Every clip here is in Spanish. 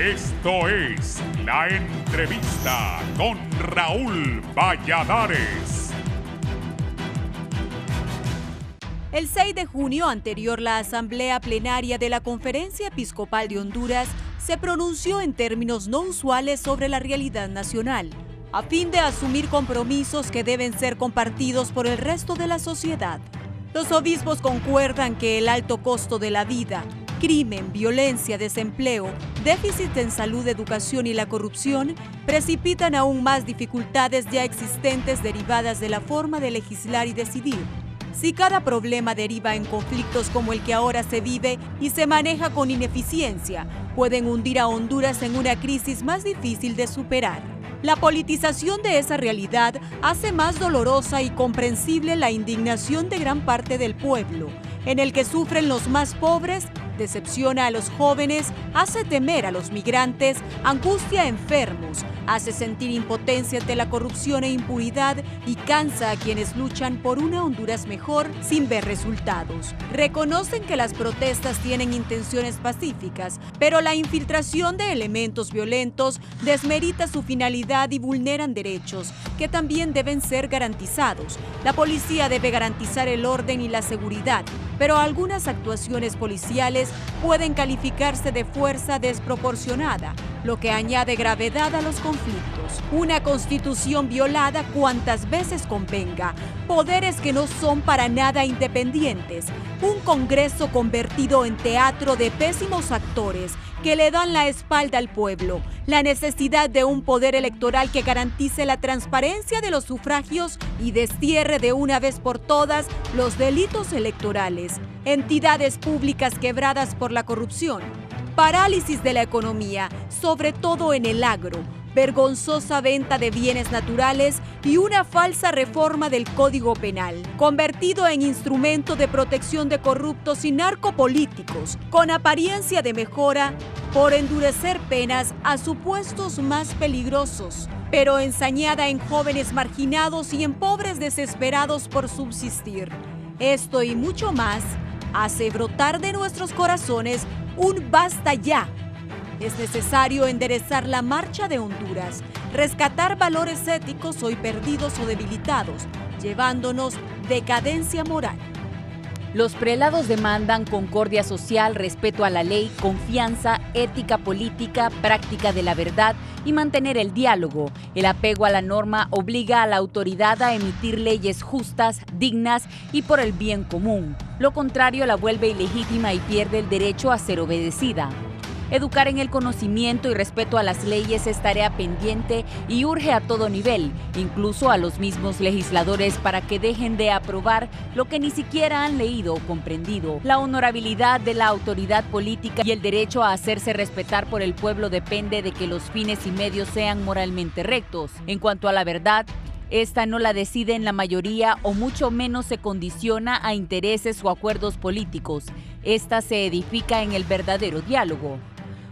Esto es La Entrevista con Raúl Valladares. El 6 de junio anterior, la Asamblea Plenaria de la Conferencia Episcopal de Honduras se pronunció en términos no usuales sobre la realidad nacional, a fin de asumir compromisos que deben ser compartidos por el resto de la sociedad. Los obispos concuerdan que el alto costo de la vida, crimen, violencia, desempleo, déficit en salud, educación y la corrupción precipitan aún más dificultades ya existentes derivadas de la forma de legislar y decidir. Si cada problema deriva en conflictos como el que ahora se vive y se maneja con ineficiencia, pueden hundir a Honduras en una crisis más difícil de superar. La politización de esa realidad hace más dolorosa y comprensible la indignación de gran parte del pueblo, en el que sufren los más pobres, decepciona a los jóvenes, hace temer a los migrantes, angustia a enfermos, hace sentir impotencia ante la corrupción e impunidad y cansa a quienes luchan por una Honduras mejor sin ver resultados. Reconocen que las protestas tienen intenciones pacíficas, pero la infiltración de elementos violentos desmerita su finalidad y vulneran derechos que también deben ser garantizados. La policía debe garantizar el orden y la seguridad, pero algunas actuaciones policiales pueden calificarse de fuerza desproporcionada, lo que añade gravedad a los conflictos. Una constitución violada cuantas veces convenga, poderes que no son para nada independientes, un Congreso convertido en teatro de pésimos actores que le dan la espalda al pueblo, la necesidad de un poder electoral que garantice la transparencia de los sufragios y destierre de una vez por todas los delitos electorales, entidades públicas quebradas por la corrupción, parálisis de la economía, sobre todo en el agro, vergonzosa venta de bienes naturales y una falsa reforma del Código Penal, convertido en instrumento de protección de corruptos y narcopolíticos, con apariencia de mejora por endurecer penas a supuestos más peligrosos, pero ensañada en jóvenes marginados y en pobres desesperados por subsistir. Esto y mucho más hace brotar de nuestros corazones un basta ya. Es necesario enderezar la marcha de Honduras, rescatar valores éticos hoy perdidos o debilitados, llevándonos decadencia moral. Los prelados demandan concordia social, respeto a la ley, confianza, ética política, práctica de la verdad y mantener el diálogo. El apego a la norma obliga a la autoridad a emitir leyes justas, dignas y por el bien común. Lo contrario la vuelve ilegítima y pierde el derecho a ser obedecida. Educar en el conocimiento y respeto a las leyes es tarea pendiente y urge a todo nivel, incluso a los mismos legisladores, para que dejen de aprobar lo que ni siquiera han leído o comprendido. La honorabilidad de la autoridad política y el derecho a hacerse respetar por el pueblo depende de que los fines y medios sean moralmente rectos. En cuanto a la verdad, esta no la deciden la mayoría o mucho menos se condiciona a intereses o acuerdos políticos. Esta se edifica en el verdadero diálogo.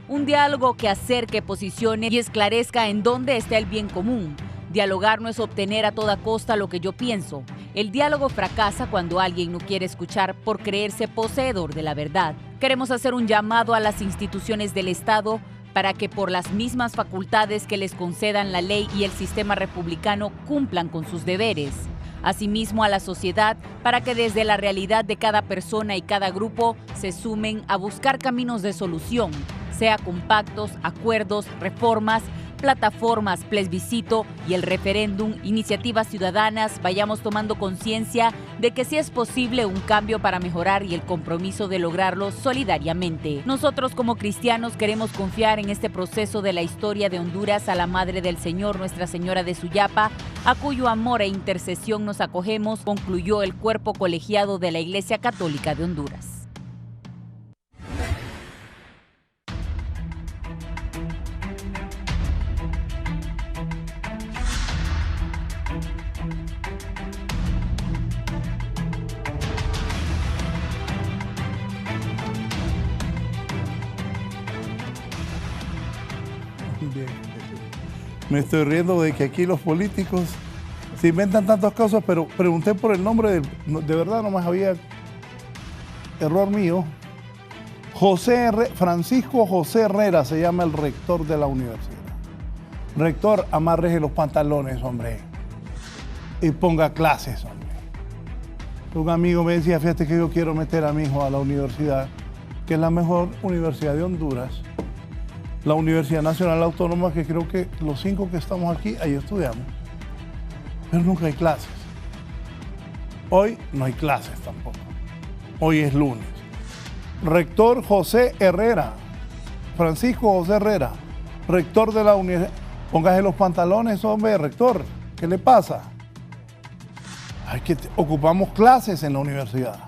Un diálogo que acerque, posicione y esclarezca en dónde está el bien común. Dialogar no es obtener a toda costa lo que yo pienso. El diálogo fracasa cuando alguien no quiere escuchar por creerse poseedor de la verdad. Queremos hacer un llamado a las instituciones del Estado para que por las mismas facultades que les concedan la ley y el sistema republicano cumplan con sus deberes. Asimismo a la sociedad para que desde la realidad de cada persona y cada grupo se sumen a buscar caminos de solución, sea con pactos, acuerdos, reformas, plataformas, plebiscito y el referéndum, iniciativas ciudadanas, vayamos tomando conciencia de que sí es posible un cambio para mejorar y el compromiso de lograrlo solidariamente. Nosotros como cristianos queremos confiar en este proceso de la historia de Honduras a la Madre del Señor, Nuestra Señora de Suyapa, a cuyo amor e intercesión nos acogemos, concluyó el cuerpo colegiado de la Iglesia Católica de Honduras. Bien. Me estoy riendo de que aquí los políticos se inventan tantas cosas, pero pregunté por el nombre, de verdad no más había error mío. Francisco José Herrera se llama el rector de la universidad. Rector, amárrese los pantalones, hombre, y ponga clases, hombre. Un amigo me decía, fíjate que yo quiero meter a mi hijo a la universidad, que es la mejor universidad de Honduras, la Universidad Nacional Autónoma, que creo que los 5 que estamos aquí, ahí estudiamos. Pero nunca hay clases. Hoy no hay clases tampoco. Hoy es lunes. Rector José Herrera, Francisco José Herrera, rector de la universidad. Póngase los pantalones, hombre, rector. ¿Qué le pasa? Ocupamos clases en la universidad.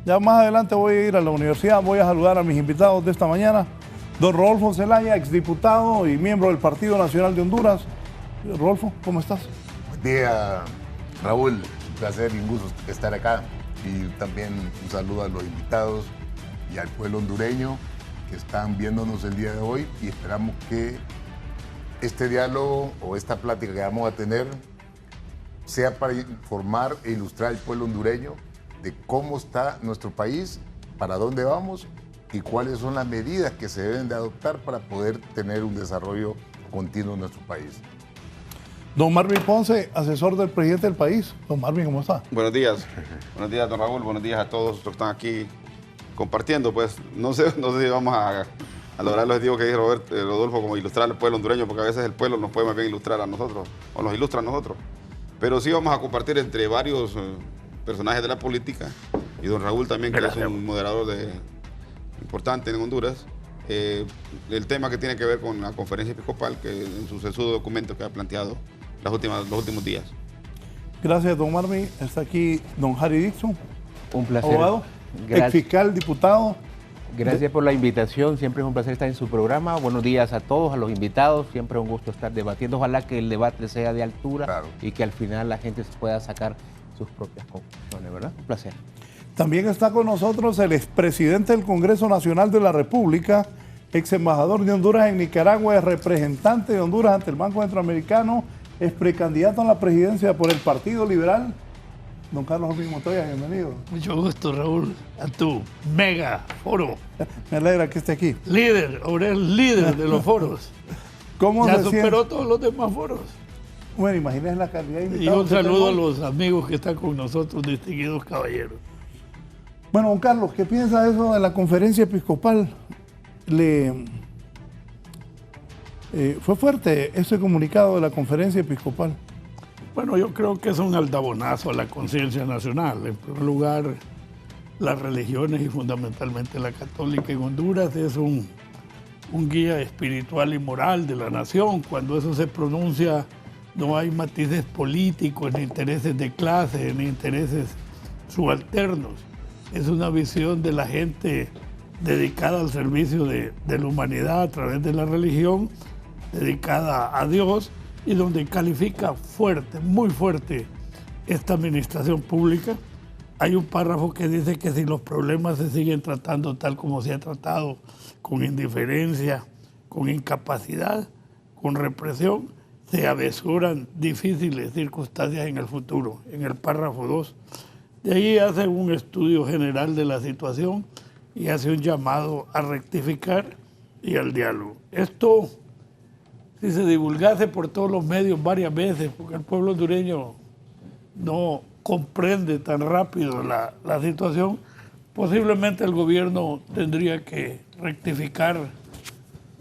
Ya más adelante voy a ir a la universidad, voy a saludar a mis invitados de esta mañana. Don Rodolfo Zelaya, exdiputado y miembro del Partido Nacional de Honduras. Rodolfo, ¿cómo estás? Buen día, Raúl. Un placer y un gusto estar acá. Y también un saludo a los invitados y al pueblo hondureño que están viéndonos el día de hoy, y esperamos que este diálogo o esta plática que vamos a tener sea para informar e ilustrar al pueblo hondureño de cómo está nuestro país, para dónde vamos y cuáles son las medidas que se deben de adoptar para poder tener un desarrollo continuo en nuestro país. Don Marvin Ponce, asesor del presidente del país. Don Marvin, ¿cómo está? Buenos días, don Raúl, buenos días a todos los que están aquí compartiendo. Pues no sé si vamos a lograr los objetivos que dijo Rodolfo, como ilustrar al pueblo hondureño, porque a veces el pueblo nos puede más bien ilustrar a nosotros, o nos ilustra a nosotros. Pero sí vamos a compartir entre varios personajes de la política, y don Raúl también, que es un moderador importante en Honduras, el tema que tiene que ver con la conferencia episcopal, que en su sesudo documento que ha planteado los últimos días. Gracias, don Marvin. Está aquí don Harry Dixon. Un placer. Abogado, ex fiscal, diputado. Gracias por la invitación. Siempre es un placer estar en su programa. Buenos días a todos, a los invitados. Siempre es un gusto estar debatiendo. Ojalá que el debate sea de altura, claro, y que al final la gente pueda sacar sus propias conclusiones, ¿verdad? Un placer. También está con nosotros el expresidente del Congreso Nacional de la República, ex embajador de Honduras en Nicaragua, representante de Honduras ante el Banco Centroamericano, es precandidato a la presidencia por el Partido Liberal. Don Carlos Joaquín Montoya, bienvenido. Mucho gusto, Raúl, a tu mega foro. Me alegra que esté aquí. Líder, ahora es líder de los foros. ¿Cómo ya se superó siente? Todos los demás foros. Bueno, imagínense la cantidad de invitados. Y un saludo a los amigos que están con nosotros, distinguidos caballeros. Bueno, don Carlos, ¿qué piensa de eso de la conferencia episcopal? ¿Fue fuerte ese comunicado de la conferencia episcopal? Bueno, yo creo que es un aldabonazo a la conciencia nacional. En primer lugar, las religiones y fundamentalmente la católica en Honduras es un guía espiritual y moral de la nación. Cuando eso se pronuncia, no hay matices políticos, ni intereses de clase, ni intereses subalternos. Es una visión de la gente dedicada al servicio de la humanidad a través de la religión, dedicada a Dios, y donde califica fuerte, muy fuerte, esta administración pública. Hay un párrafo que dice que si los problemas se siguen tratando tal como se ha tratado, con indiferencia, con incapacidad, con represión, se avesuran difíciles circunstancias en el futuro. En el párrafo 2, de ahí hace un estudio general de la situación y hace un llamado a rectificar y al diálogo. Esto, si se divulgase por todos los medios varias veces, porque el pueblo hondureño no comprende tan rápido la situación, posiblemente el gobierno tendría que rectificar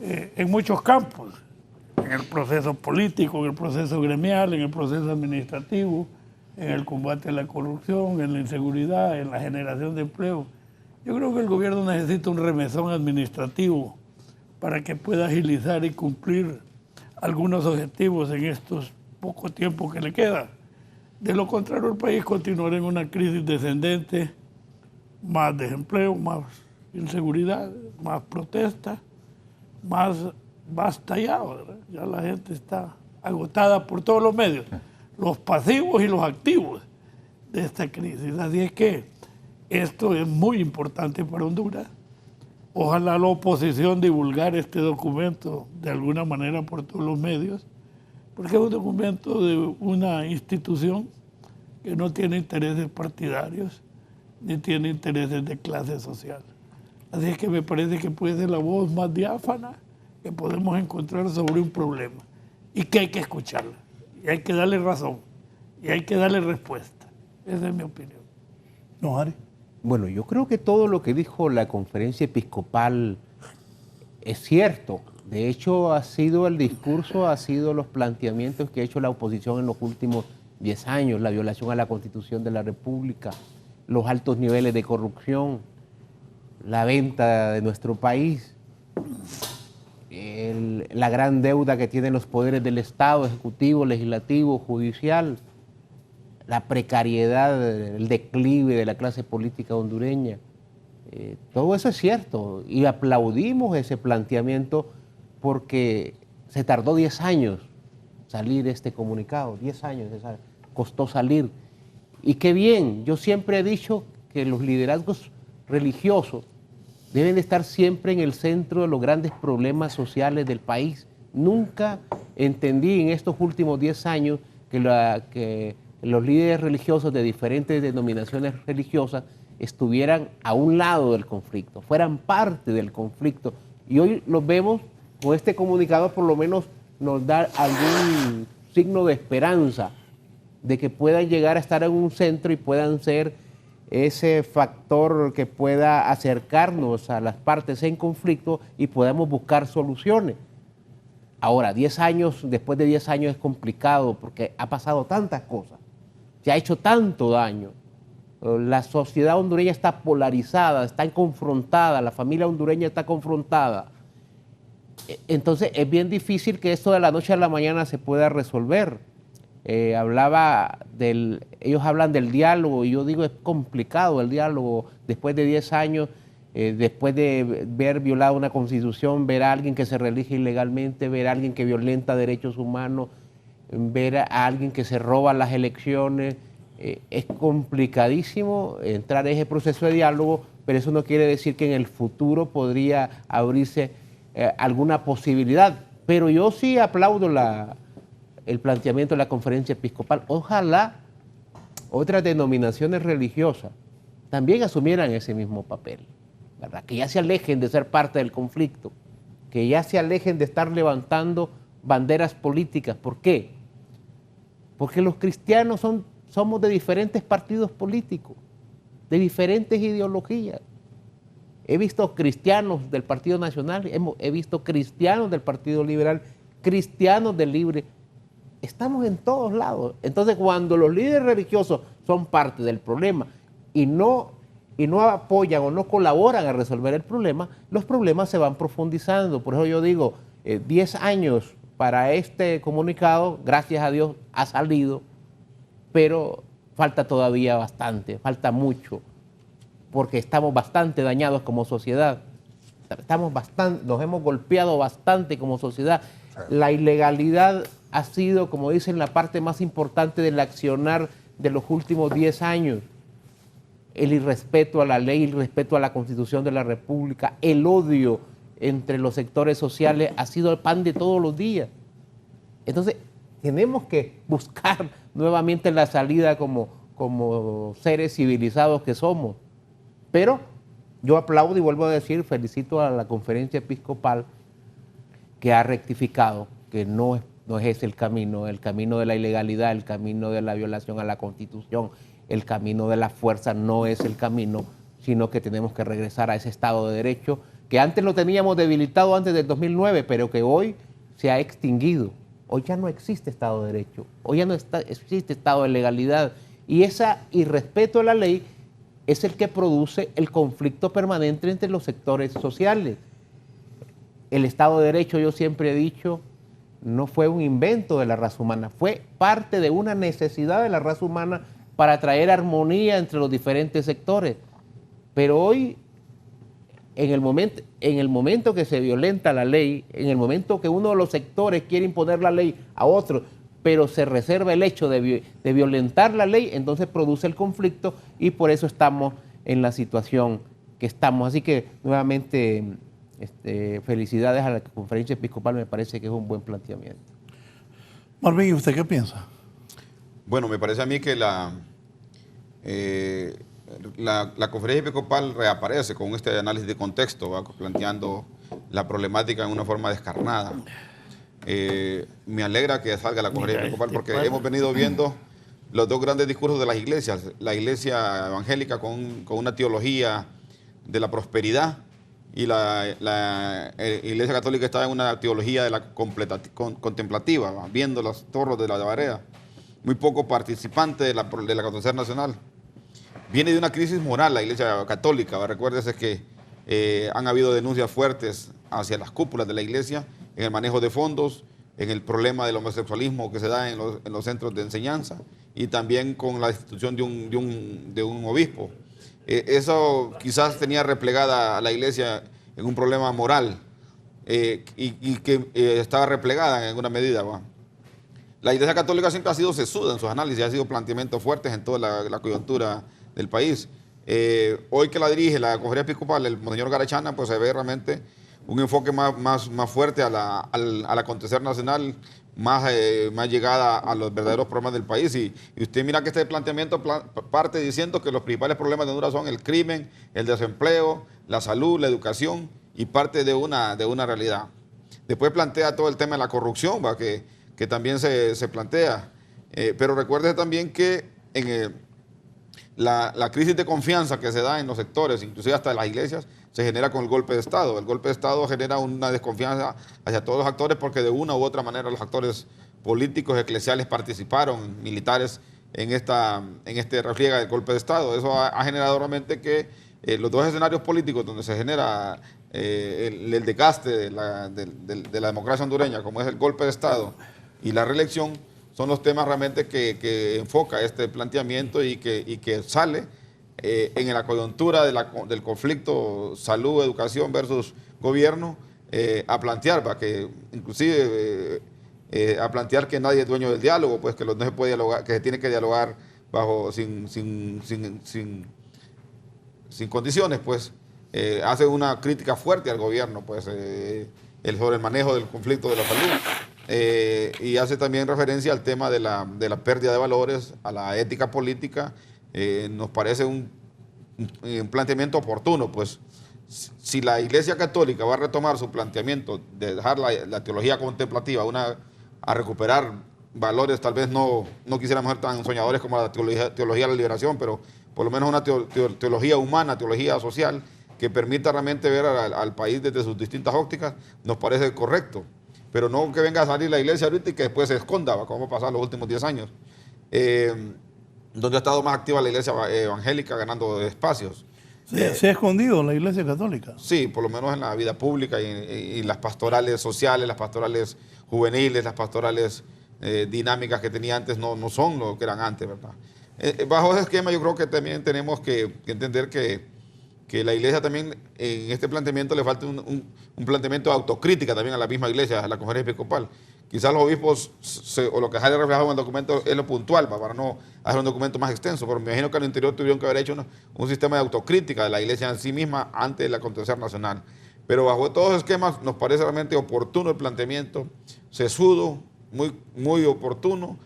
en muchos campos, en el proceso político, en el proceso gremial, en el proceso administrativo, en el combate a la corrupción, en la inseguridad, en la generación de empleo. Yo creo que el gobierno necesita un remesón administrativo para que pueda agilizar y cumplir algunos objetivos en estos poco tiempo que le queda. De lo contrario, el país continuará en una crisis descendente, más desempleo, más inseguridad, más protesta, más basta ya, ¿verdad? Ya la gente está agotada por todos los medios, los pasivos y los activos de esta crisis. Así es que esto es muy importante para Honduras. Ojalá la oposición divulgar este documento de alguna manera por todos los medios, porque es un documento de una institución que no tiene intereses partidarios ni tiene intereses de clase social. Así es que me parece que puede ser la voz más diáfana que podemos encontrar sobre un problema y que hay que escucharla, y hay que darle razón, y hay que darle respuesta. Esa es mi opinión. ¿No, Ari? Bueno, yo creo que todo lo que dijo la conferencia episcopal es cierto. De hecho, ha sido el discurso, ha sido los planteamientos que ha hecho la oposición en los últimos 10 años, la violación a la Constitución de la República, los altos niveles de corrupción, la venta de nuestro país, la gran deuda que tienen los poderes del Estado, ejecutivo, legislativo, judicial, la precariedad, el declive de la clase política hondureña. Todo eso es cierto y aplaudimos ese planteamiento porque se tardó 10 años salir este comunicado, 10 años costó salir. Y qué bien, yo siempre he dicho que los liderazgos religiosos deben de estar siempre en el centro de los grandes problemas sociales del país. Nunca entendí en estos últimos 10 años que los líderes religiosos de diferentes denominaciones religiosas estuvieran a un lado del conflicto, fueran parte del conflicto. Y hoy los vemos con este comunicado, por lo menos nos da algún signo de esperanza de que puedan llegar a estar en un centro y puedan ser ese factor que pueda acercarnos a las partes en conflicto y podamos buscar soluciones. Ahora, 10 años, después de 10 años es complicado porque ha pasado tantas cosas, se ha hecho tanto daño. La sociedad hondureña está polarizada, está confrontada, la familia hondureña está confrontada. Entonces es bien difícil que esto de la noche a la mañana se pueda resolver. Ellos hablan del diálogo y yo digo es complicado el diálogo después de 10 años, después de ver violada una constitución, ver a alguien que se reelige ilegalmente, ver a alguien que violenta derechos humanos, ver a alguien que se roba las elecciones. Es complicadísimo entrar en ese proceso de diálogo, pero eso no quiere decir que en el futuro podría abrirse alguna posibilidad. Pero yo sí aplaudo el planteamiento de la conferencia episcopal. Ojalá otras denominaciones religiosas también asumieran ese mismo papel, ¿verdad? Que ya se alejen de ser parte del conflicto, que ya se alejen de estar levantando banderas políticas. ¿Por qué? Porque los cristianos somos de diferentes partidos políticos, de diferentes ideologías. He visto cristianos del Partido Nacional, he visto cristianos del Partido Liberal, cristianos del Libre. Estamos en todos lados. Entonces, cuando los líderes religiosos son parte del problema y no apoyan o no colaboran a resolver el problema, los problemas se van profundizando. Por eso yo digo, 10 años para este comunicado, gracias a Dios, ha salido, pero falta todavía bastante, falta mucho, porque estamos bastante dañados como sociedad. Nos hemos golpeado bastante como sociedad. La ilegalidad ha sido, como dicen, la parte más importante del accionar de los últimos 10 años. El irrespeto a la ley, el irrespeto a la Constitución de la República, el odio entre los sectores sociales ha sido el pan de todos los días. Entonces, tenemos que buscar nuevamente la salida como seres civilizados que somos. Pero yo aplaudo y vuelvo a decir, felicito a la conferencia episcopal que ha rectificado que no es ese el camino de la ilegalidad, el camino de la violación a la Constitución, el camino de la fuerza no es el camino, sino que tenemos que regresar a ese Estado de Derecho que antes lo teníamos debilitado antes del 2009, pero que hoy se ha extinguido. Hoy ya no existe Estado de Derecho, hoy ya no existe Estado de legalidad y ese irrespeto a la ley es el que produce el conflicto permanente entre los sectores sociales. El Estado de Derecho, yo siempre he dicho, no fue un invento de la raza humana, fue parte de una necesidad de la raza humana para traer armonía entre los diferentes sectores. Pero hoy, en el momento que se violenta la ley, en el momento que uno de los sectores quiere imponer la ley a otro, pero se reserva el hecho de violentar la ley, entonces produce el conflicto y por eso estamos en la situación que estamos. Así que nuevamente felicidades a la conferencia episcopal, me parece que es un buen planteamiento. Marvin, ¿y usted qué piensa? Bueno, me parece a mí que la conferencia episcopal reaparece con este análisis de contexto, ¿va? Planteando la problemática en una forma descarnada. Me alegra que salga la conferencia episcopal porque hemos venido viendo los dos grandes discursos de las iglesias. La iglesia evangélica con una teología de la prosperidad y la iglesia católica está en una teología de la contemplativa, ¿va? Viendo los torros de la Barea. Muy poco participante de la acontecer nacional. Viene de una crisis moral la iglesia católica, ¿va? Recuérdese que han habido denuncias fuertes hacia las cúpulas de la iglesia en el manejo de fondos, en el problema del homosexualismo que se da en los centros de enseñanza y también con la institución de un obispo. Eso quizás tenía replegada a la iglesia en un problema moral y que estaba replegada en alguna medida, ¿va? La iglesia católica siempre ha sido sesuda en sus análisis, ha sido planteamientos fuertes en toda la coyuntura del país. Hoy que la dirige la conferencia episcopal, el monseñor Garechana, pues se ve realmente un enfoque más fuerte al acontecer nacional, más llegada a los verdaderos problemas del país. Y usted mira que este planteamiento parte diciendo que los principales problemas de Honduras son el crimen, el desempleo, la salud, la educación, y parte de una realidad. Después plantea todo el tema de la corrupción, ¿va? Que también se plantea. Pero recuerde también que la crisis de confianza que se da en los sectores, inclusive hasta en las iglesias, se genera con el golpe de Estado. El golpe de Estado genera una desconfianza hacia todos los actores porque de una u otra manera los actores políticos, eclesiales participaron, militares, en esta refriega del golpe de Estado. Eso ha generado realmente que los dos escenarios políticos donde se genera el desgaste de la democracia hondureña, como es el golpe de Estado y la reelección, son los temas realmente que enfoca este planteamiento y que sale en la coyuntura del conflicto salud-educación versus gobierno a plantear, ¿va? Que inclusive a plantear que nadie es dueño del diálogo, pues que no se puede dialogar, que se tiene que dialogar sin condiciones, pues hace una crítica fuerte al gobierno, pues sobre el manejo del conflicto de la salud. Y hace también referencia al tema de la pérdida de valores, a la ética política. Nos parece un planteamiento oportuno, pues si la Iglesia Católica va a retomar su planteamiento de dejar la teología contemplativa a recuperar valores, tal vez no quisiéramos ser tan soñadores como la teología de la liberación, pero por lo menos una teología humana, teología social, que permita realmente ver al país desde sus distintas ópticas, nos parece correcto. Pero no que venga a salir la iglesia ahorita y que después se esconda, como ha pasado los últimos 10 años, donde ha estado más activa la iglesia evangélica ganando espacios. ¿Se ha escondido la iglesia católica? Sí, por lo menos en la vida pública y las pastorales sociales, las pastorales juveniles, las pastorales dinámicas que tenía antes no son lo que eran antes, ¿verdad? Bajo ese esquema yo creo que también tenemos que entender que la iglesia también en este planteamiento le falta un planteamiento de autocrítica también a la misma iglesia, a la conferencia episcopal. Quizás los obispos, o lo que sale reflejado en el documento es lo puntual, para no hacer un documento más extenso, pero me imagino que al interior tuvieron que haber hecho un sistema de autocrítica de la iglesia en sí misma ante el acontecer nacional. Pero bajo todos los esquemas nos parece realmente oportuno el planteamiento, sesudo, muy oportuno,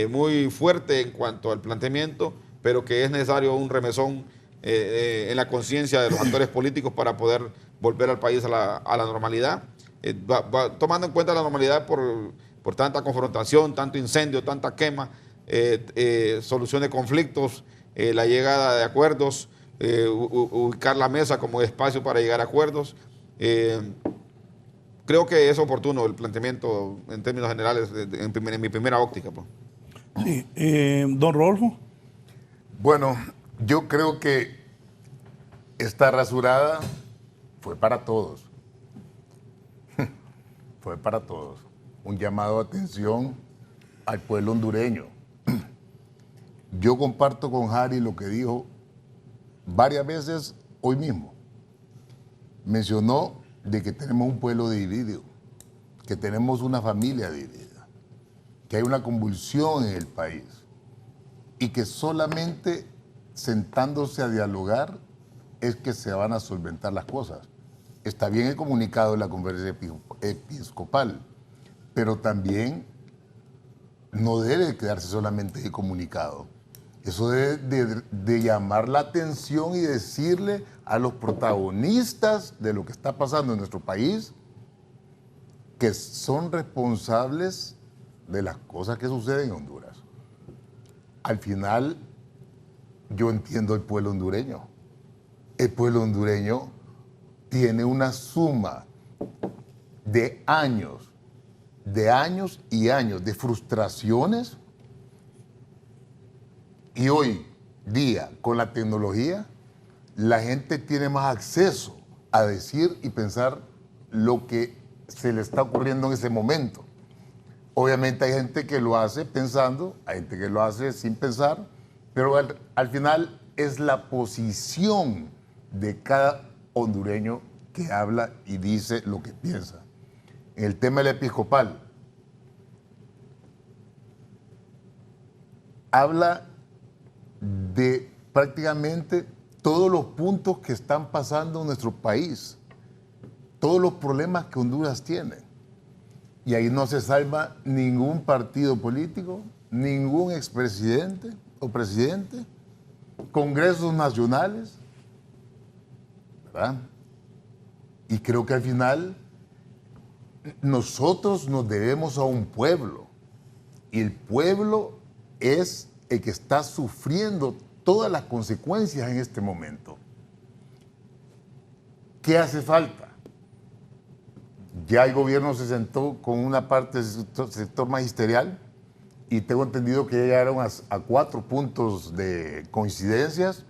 muy fuerte en cuanto al planteamiento, pero que es necesario un remesón en la conciencia de los actores políticos para poder volver al país a la normalidad, tomando en cuenta la normalidad por tanta confrontación, tanto incendio, tanta quema, solución de conflictos, la llegada de acuerdos, ubicar la mesa como espacio para llegar a acuerdos. Creo que es oportuno el planteamiento en términos generales, en mi primera óptica, pues. Sí. Don Rodolfo. Bueno, yo creo que esta rasurada fue para todos. Fue para todos. Un llamado de atención al pueblo hondureño. Yo comparto con Harry lo que dijo varias veces hoy mismo. Mencionó de que tenemos un pueblo dividido, que tenemos una familia dividida, que hay una convulsión en el país y que solamente sentándose a dialogar es que se van a solventar las cosas. Está bien el comunicado de la conferencia episcopal, pero también no debe quedarse solamente el comunicado. Eso de llamar la atención y decirle a los protagonistas de lo que está pasando en nuestro país que son responsables de las cosas que suceden en Honduras. Al final, yo entiendo el pueblo hondureño. El pueblo hondureño tiene una suma de años y años de frustraciones, y hoy día, con la tecnología, la gente tiene más acceso a decir y pensar lo que se le está ocurriendo en ese momento. Obviamente hay gente que lo hace pensando, hay gente que lo hace sin pensar, pero al final es la posición de cada hondureño que habla y dice lo que piensa. En el tema del episcopal, habla de prácticamente todos los puntos que están pasando en nuestro país, todos los problemas que Honduras tiene. Y ahí no se salva ningún partido político, ningún expresidente o presidente, congresos nacionales, ¿verdad? Y creo que al final nosotros nos debemos a un pueblo, y el pueblo es el que está sufriendo todas las consecuencias en este momento. ¿Qué hace falta? Ya el gobierno se sentó con una parte del sector magisterial y tengo entendido que llegaron a 4 puntos de coincidencias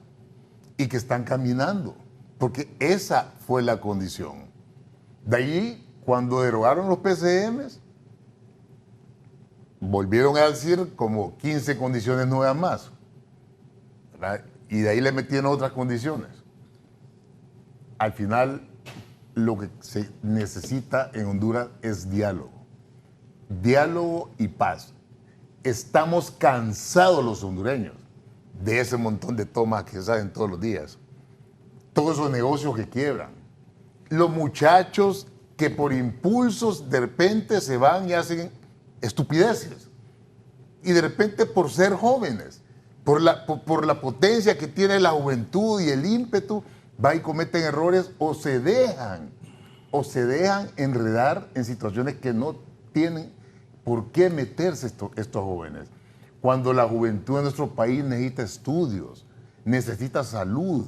y que están caminando, porque esa fue la condición. De ahí, cuando derogaron los PCMs, volvieron a decir como 15 condiciones nuevas más, ¿verdad? Y de ahí le metieron otras condiciones. Al final, lo que se necesita en Honduras es diálogo. Diálogo y paz. Estamos cansados los hondureños de ese montón de tomas que salen todos los días. Todos esos negocios que quiebran. Los muchachos que por impulsos de repente se van y hacen estupideces. Y de repente por ser jóvenes, por la potencia que tiene la juventud y el ímpetu, van y cometen errores o se dejan enredar en situaciones que no tienen por qué meterse estos jóvenes. Cuando la juventud de nuestro país necesita estudios, necesita salud,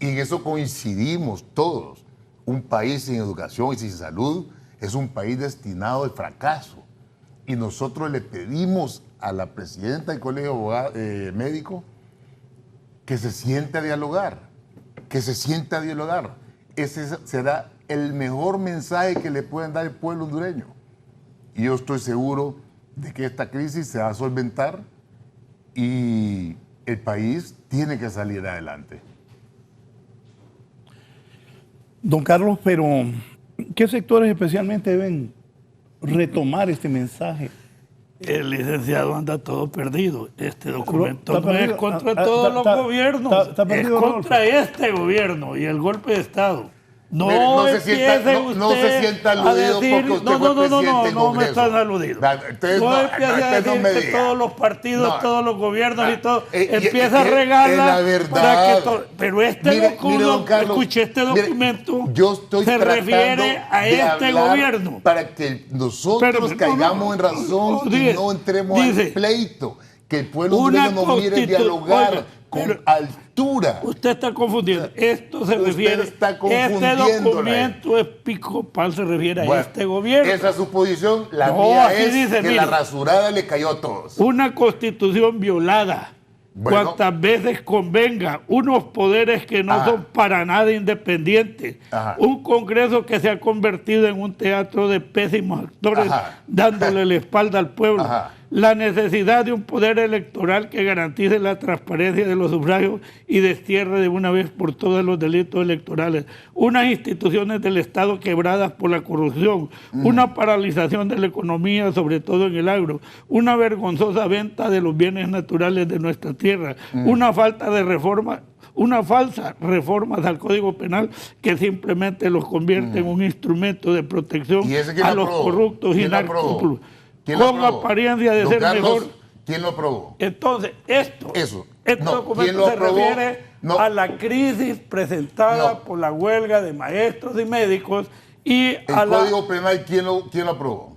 y en eso coincidimos todos. Un país sin educación y sin salud es un país destinado al fracaso. Y nosotros le pedimos a la presidenta del Colegio Médico que se siente a dialogar. Ese será el mejor mensaje que le pueden dar al pueblo hondureño. Y yo estoy seguro de que esta crisis se va a solventar y el país tiene que salir adelante. Don Carlos, pero ¿qué sectores especialmente deben retomar este mensaje? El licenciado anda todo perdido. Este documento no es contra todos los gobiernos, es contra este gobierno y el golpe de Estado. No se sienta aludido porque usted fue presidente del Congreso. No me están aludidos. No empiece a decir que todos los partidos, todos los gobiernos y todo, empieza a regarla para que pero este documento, escuché, este documento se refiere a este gobierno. Para que nosotros caigamos en razón y no entremos al pleito. Que el pueblo hondureño nos mire dialogar con altura. Usted está confundiendo. Esto se refiere. Este documento episcopal se refiere a este gobierno. Esa es su posición. La mía es dice, que la rasurada le cayó a todos. Una constitución violada. Bueno, cuantas veces convenga, unos poderes que no son para nada independientes, un Congreso que se ha convertido en un teatro de pésimos actores dándole la espalda al pueblo, la necesidad de un poder electoral que garantice la transparencia de los sufragios y destierre de una vez por todas los delitos electorales, unas instituciones del Estado quebradas por la corrupción, una paralización de la economía, sobre todo en el agro, una vergonzosa venta de los bienes naturales de nuestra tierra, una falta de reforma, una falsa reforma al Código Penal que simplemente los convierte en un instrumento de protección a los corruptos y narcos, con apariencia de ser mejor ¿Quién lo aprobó? Entonces, este No, documento ¿quién lo se aprobó? refiere No. a la crisis presentada por la huelga de maestros y médicos y El Código Penal, ¿quién lo aprobó?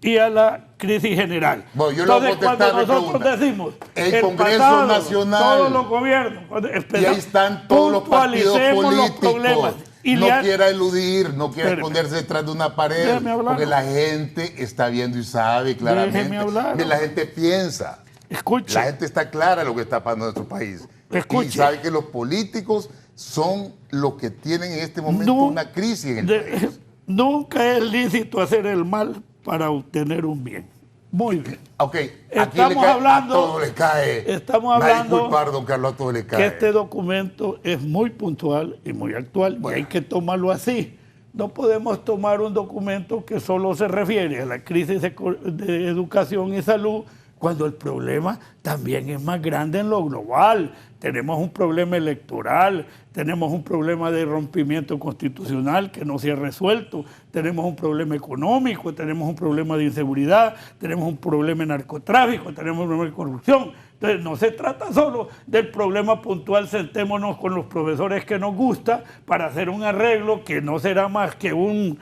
Y a la crisis general. Bueno, yo le voy a Entonces, contestar cuando mi nosotros pregunta. decimos El Congreso Nacional, todos los gobiernos, y ahí están todos los partidos los problemas. políticos. Y No quiera eludir, no quiera Espéreme. esconderse detrás de una pared, Déjeme hablar. porque la gente está viendo y sabe claramente. Déjeme hablar. La gente piensa. Escuche. La gente está clara de lo que está pasando en nuestro país. Escuche. Y sabe que los políticos son los que tienen en este momento una crisis en el país. Nunca es lícito hacer el mal para obtener un bien. Muy bien. Ok, Estamos hablando, a todo le cae. Estamos Nadie hablando culpar, don Carlos, a todo le cae. que este documento es muy puntual y muy actual y hay que tomarlo así. No podemos tomar un documento que solo se refiere a la crisis de educación y salud cuando el problema también es más grande en lo global. Tenemos un problema electoral, tenemos un problema de rompimiento constitucional que no se ha resuelto, tenemos un problema económico, tenemos un problema de inseguridad, tenemos un problema de narcotráfico, tenemos un problema de corrupción. Entonces, no se trata solo del problema puntual, sentémonos con los profesores que nos gusta para hacer un arreglo que no será más que un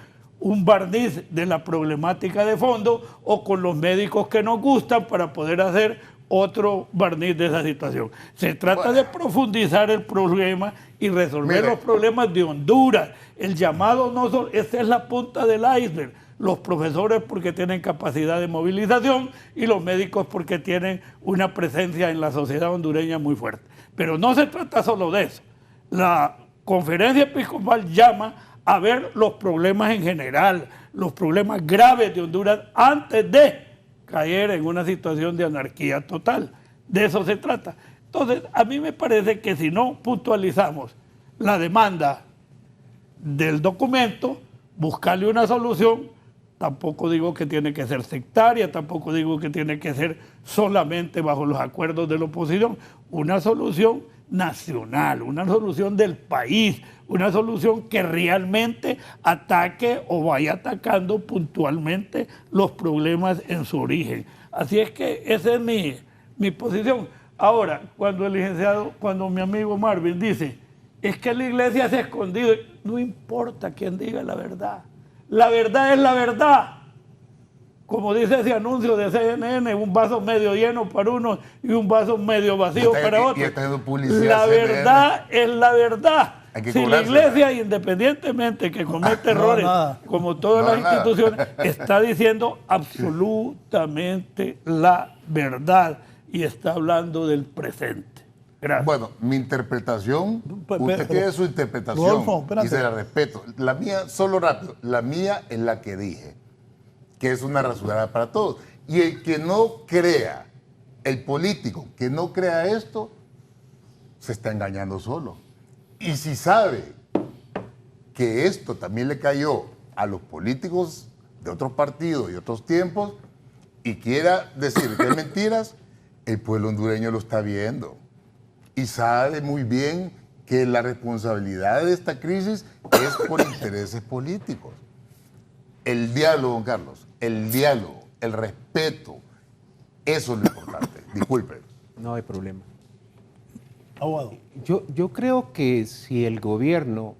barniz de la problemática de fondo, o con los médicos que nos gustan para poder hacer otro barniz de esa situación. Se trata de profundizar el problema y resolver los problemas de Honduras. El llamado no solo, esa es la punta del iceberg. Los profesores porque tienen capacidad de movilización y los médicos porque tienen una presencia en la sociedad hondureña muy fuerte. Pero no se trata solo de eso. La conferencia episcopal llama a ver los problemas en general, los problemas graves de Honduras antes de caer en una situación de anarquía total. De eso se trata. Entonces, a mí me parece que si no puntualizamos la demanda del documento, buscarle una solución, tampoco digo que tiene que ser sectaria, tampoco digo que tiene que ser solamente bajo los acuerdos de la oposición, una solución nacional, una solución del país, una solución que realmente ataque o vaya atacando puntualmente los problemas en su origen. Así es que esa es mi posición. Ahora, cuando mi amigo Marvin dice, es que la iglesia se ha escondido, no importa quién diga la verdad. La verdad es la verdad. Como dice ese anuncio de CNN, un vaso medio lleno para uno y un vaso medio vacío para otro. La verdad es la verdad. Si la iglesia, independientemente que comete errores, como todas las instituciones, está diciendo absolutamente la verdad y está hablando del presente. Gracias. Bueno, mi interpretación, usted tiene su interpretación, Rodolfo, y se la respeto. La mía, solo rápido, la mía es la que dije, que es una rasurada para todos. Y el que no crea, el político que no crea esto, se está engañando solo. Y si sabe que esto también le cayó a los políticos de otros partidos y otros tiempos, y quiera decir que es mentiras, el pueblo hondureño lo está viendo. Y sabe muy bien que la responsabilidad de esta crisis es por intereses políticos. El diálogo, don Carlos, el diálogo, el respeto, eso es lo importante. Disculpe. No hay problema. Abogado. Yo creo que si el gobierno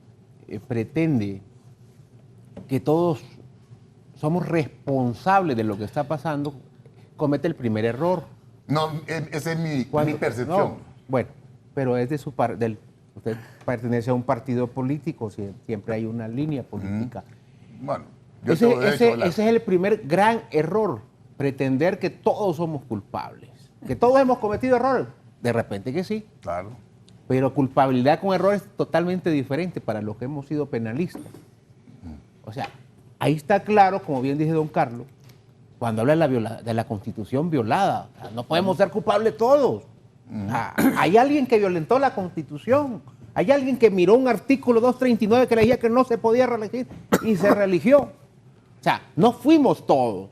pretende que todos somos responsables de lo que está pasando, comete el primer error. No, esa es mi percepción. No, bueno, pero es de su parte. Usted pertenece a un partido político, siempre hay una línea política. Bueno, ese es el primer gran error, pretender que todos somos culpables, que todos hemos cometido errores. De repente que sí. Claro. Pero culpabilidad con errores es totalmente diferente para los que hemos sido penalistas. O sea, ahí está claro, como bien dice don Carlos, cuando habla de la Constitución violada. O sea, no podemos ser culpables todos. Hay alguien que violentó la Constitución. Hay alguien que miró un artículo 239 que le decía que no se podía reelegir y se reeligió. O sea, no fuimos todos.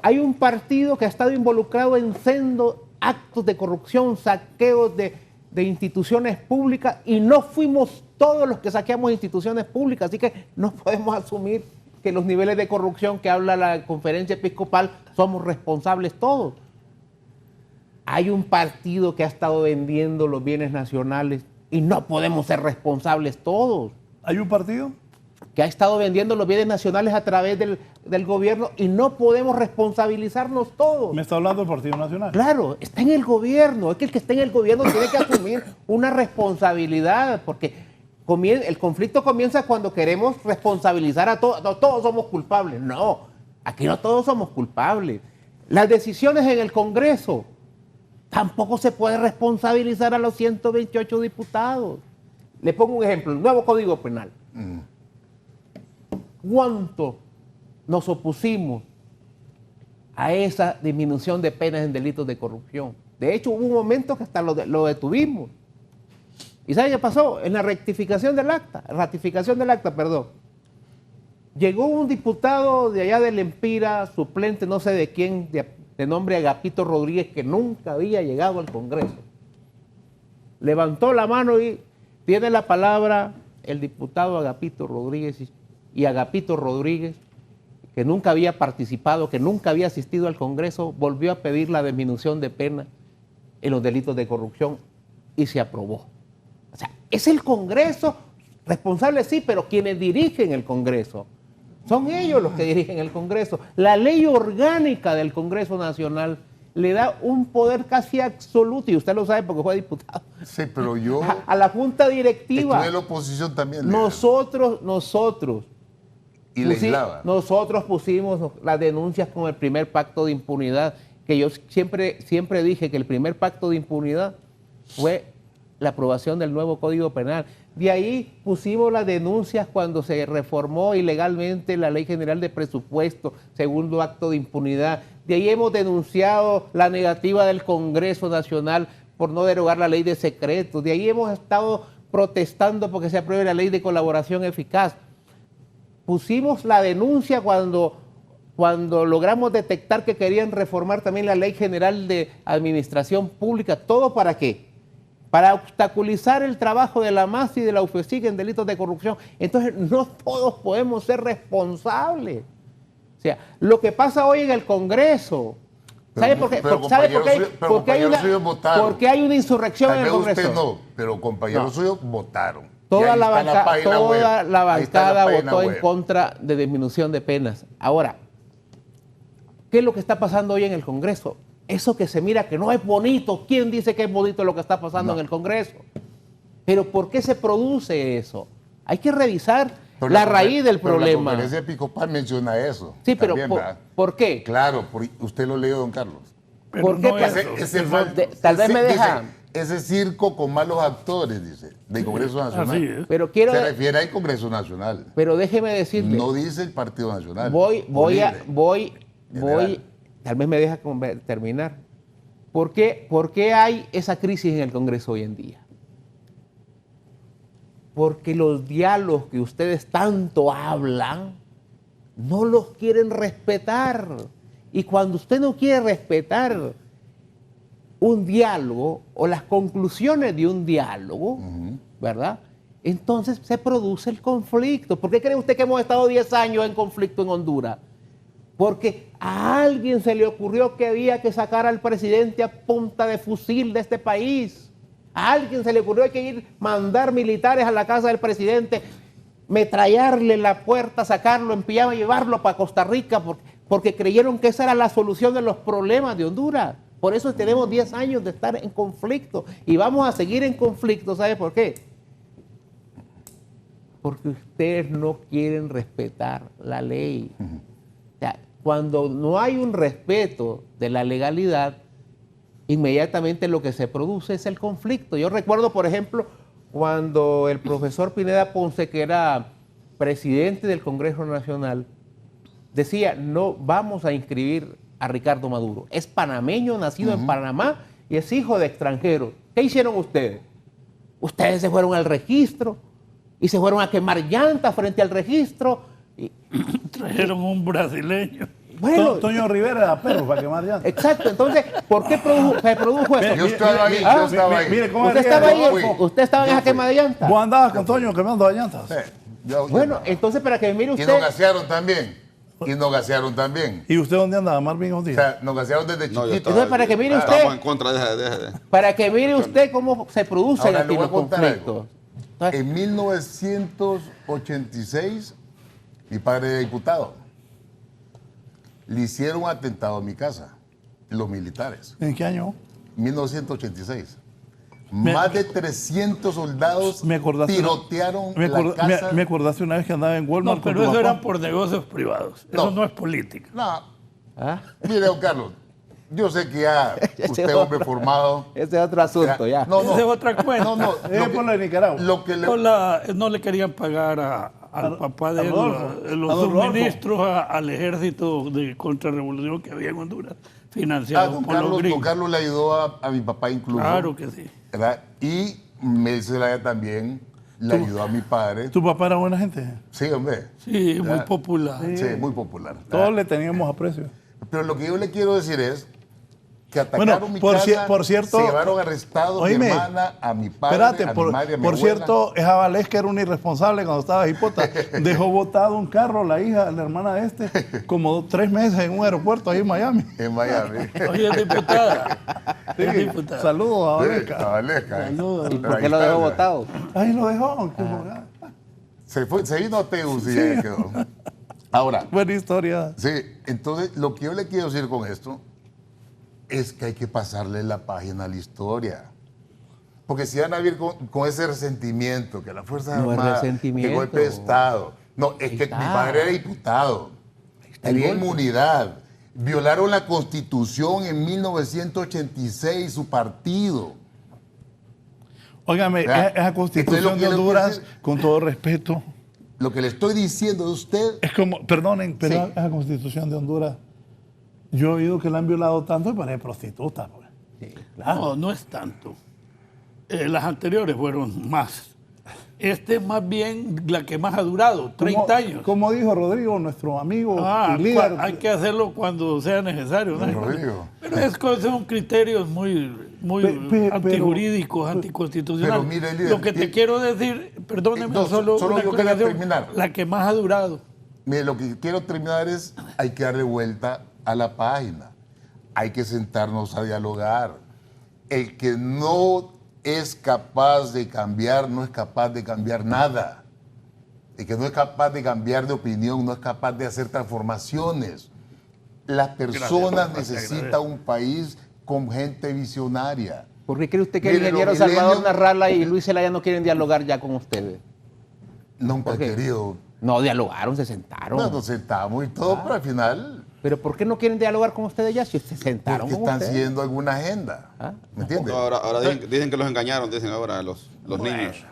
Hay un partido que ha estado involucrado en sendos actos de corrupción, saqueos de instituciones públicas, y no fuimos todos los que saqueamos instituciones públicas, así que no podemos asumir que los niveles de corrupción que habla la conferencia episcopal somos responsables todos. Hay un partido que ha estado vendiendo los bienes nacionales y no podemos ser responsables todos. ¿Hay un partido? Que ha estado vendiendo los bienes nacionales a través del gobierno y no podemos responsabilizarnos todos. ¿Me está hablando del Partido Nacional? Claro, está en el gobierno. Es que el que está en el gobierno tiene que asumir una responsabilidad, porque el conflicto comienza cuando queremos responsabilizar a todos. No, todos somos culpables. No, aquí no todos somos culpables. Las decisiones en el Congreso, tampoco se puede responsabilizar a los 128 diputados. Le pongo un ejemplo, el nuevo Código Penal. ¿Cuánto nos opusimos a esa disminución de penas en delitos de corrupción? De hecho, hubo un momento que hasta lo detuvimos. ¿Y sabe qué pasó? En la ratificación del acta, llegó un diputado de allá del Empira, suplente no sé de quién, de nombre Agapito Rodríguez, que nunca había llegado al Congreso. Levantó la mano y tiene la palabra el diputado Agapito Rodríguez, y Agapito Rodríguez, que nunca había participado, que nunca había asistido al Congreso, volvió a pedir la disminución de pena en los delitos de corrupción y se aprobó. O sea, es el Congreso responsable, sí, pero quienes dirigen el Congreso, son ellos los que dirigen el Congreso. La ley orgánica del Congreso Nacional le da un poder casi absoluto, y usted lo sabe porque fue diputado. Sí, pero yo... A la Junta Directiva. Estuve en la oposición también. Y legislaba. Nosotros pusimos las denuncias con el primer pacto de impunidad, que yo siempre dije que el primer pacto de impunidad fue la aprobación del nuevo Código Penal. De ahí pusimos las denuncias cuando se reformó ilegalmente la Ley General de Presupuesto, segundo acto de impunidad. De ahí hemos denunciado la negativa del Congreso Nacional por no derogar la Ley de Secretos. De ahí hemos estado protestando porque se apruebe la Ley de Colaboración Eficaz. Pusimos la denuncia cuando logramos detectar que querían reformar también la Ley General de Administración Pública. ¿Todo para qué? Para obstaculizar el trabajo de la MAS y de la UFESIC en delitos de corrupción. Entonces, no todos podemos ser responsables. O sea, lo que pasa hoy en el Congreso, ¿sabe por qué? Porque hay una insurrección en el Congreso. Usted no, pero compañeros suyos votaron. Toda la bancada votó en contra de disminución de penas. Ahora, ¿qué es lo que está pasando hoy en el Congreso? Eso que se mira que no es bonito. ¿Quién dice que es bonito lo que está pasando en el Congreso? Pero ¿por qué se produce eso? Hay que revisar la raíz del problema. La conferencia episcopal menciona eso. Sí, pero ¿por qué? Claro, usted lo leyó, don Carlos. ¿Por qué? Tal vez me deja... Ese circo con malos actores, dice, del Congreso Nacional. Así es. Pero se refiere al Congreso Nacional. Pero déjeme decirle. No dice el Partido Nacional. Tal vez me deja terminar. ¿Por qué hay esa crisis en el Congreso hoy en día? Porque los diálogos que ustedes tanto hablan no los quieren respetar. Y cuando usted no quiere respetar un diálogo o las conclusiones de un diálogo, ¿verdad? Entonces se produce el conflicto. ¿Por qué cree usted que hemos estado 10 años en conflicto en Honduras? Porque a alguien se le ocurrió que había que sacar al presidente a punta de fusil de este país. A alguien se le ocurrió que mandar militares a la casa del presidente, metrallarle la puerta, sacarlo en pijama y llevarlo para Costa Rica porque creyeron que esa era la solución de los problemas de Honduras. Por eso tenemos 10 años de estar en conflicto y vamos a seguir en conflicto. ¿Sabe por qué? Porque ustedes no quieren respetar la ley. O sea, cuando no hay un respeto de la legalidad, inmediatamente lo que se produce es el conflicto. Yo recuerdo, por ejemplo, cuando el profesor Pineda Ponce, que era presidente del Congreso Nacional, decía, no vamos a inscribir a Ricardo Maduro. Es panameño, nacido en Panamá y es hijo de extranjeros. ¿Qué hicieron ustedes? Ustedes se fueron al registro y se fueron a quemar llantas frente al registro. Trajeron un brasileño. Bueno, Toño Rivera era perro para quemar llantas. Exacto, entonces, ¿por qué se produjo eso? Yo estaba ahí, yo estaba ahí. Mire, ¿cómo ¿Usted estaba ahí? ¿Usted estaba en esa quema de llantas? ¿Vos andabas con Toño quemando las llantas? Sí. Bueno, entonces para que mire usted... Y nos gasearon también. Y nos gasearon también. ¿Y usted dónde andaba, Marvin? O sea, nos gasearon desde chiquito. Entonces para que mire usted... Estamos en contra de... Para que mire usted cómo se producen Ahora, aquí le voy los a contar conflictos. algo. En 1986, mi padre era diputado. Le hicieron un atentado a mi casa, los militares. ¿En qué año? 1986. Más de 300 soldados tirotearon la casa. Me acordaste una vez que andaba en Walmart. No, pero eso era por negocios privados. Eso no es política. No. ¿Ah? Mire, don Carlos, yo sé que ya usted es hombre formado. Ese es otro asunto, ya. No, Esa es otra cuenta. No, no. Es por la de Nicaragua. Lo que le... No le querían pagar al papá de él los suministros al ejército de contrarrevolución que había en Honduras, financiado por los gringos. Don Carlos le ayudó a mi papá incluso. Claro que sí. ¿Verdad? Y Zelaya también le ayudó a mi padre. ¿Tu papá era buena gente? Sí, hombre. Sí, muy popular. Sí, muy popular. Todos le teníamos aprecio. Pero lo que yo le quiero decir es que atacaron mi por casa, cierto, se llevaron arrestados a mi hermana, a mi padre, espérate, a mi madre, a mi por abuela. cierto, esa Valesca era una irresponsable cuando estaba hipota. Dejó botado un carro, la hija, la hermana de como 3 meses en un aeropuerto ahí en Miami. En Miami. Oye, es diputada. Sí, Es diputada. saludos a Valesca. Sí, a Valesca. Saludos. ¿Y por qué lo dejó votado? Ahí lo dejó. Se vino a Teus y ya quedó. Ahora, Buena historia. sí, entonces lo que yo le quiero decir con esto es que hay que pasarle la página a la historia. Porque si van a vivir con ese resentimiento, que la Fuerza Armada, que golpe de Estado. No, es que mi padre era diputado, tenía inmunidad. Violaron la Constitución en 1986, su partido. Óigame, esa Constitución de Honduras, con todo respeto, lo que le estoy diciendo de usted... es como, perdonen, pero Sí. esa Constitución de Honduras, yo he oído que la han violado tanto y parece prostituta. Pues. Sí, No, no es tanto. Las anteriores fueron más. Más bien la que más ha durado, 30 años. Como dijo Rodrigo, nuestro amigo y líder. Hay que hacerlo cuando sea necesario. ¿No? Rodrigo. Pero son criterios muy antijurídicos, anticonstitucionales. Pero mire, líder, lo que te quiero decir, perdóneme, solo una yo quería aclaración, terminar. la que más ha durado. Mire, lo que quiero terminar es, hay que darle vuelta a la página. Hay que sentarnos a dialogar. El que no es capaz de cambiar, no es capaz de cambiar nada. El que no es capaz de cambiar de opinión, no es capaz de hacer transformaciones. Las personas necesitan un país con gente visionaria. ¿Por qué cree usted que el Mire, ingeniero los Salvador milenios- Narrala y Luis Zelaya no quieren dialogar ya con ustedes? Nunca ¿Por he qué? querido. No, dialogaron, se sentaron. No, nos sentamos y todo, pero al final, Pero ¿por qué no quieren dialogar con ustedes ya si se sentaron porque con están ustedes? siguiendo alguna agenda. Ah. ¿Me entiendes? No, ahora dicen que los engañaron, dicen ahora los niños.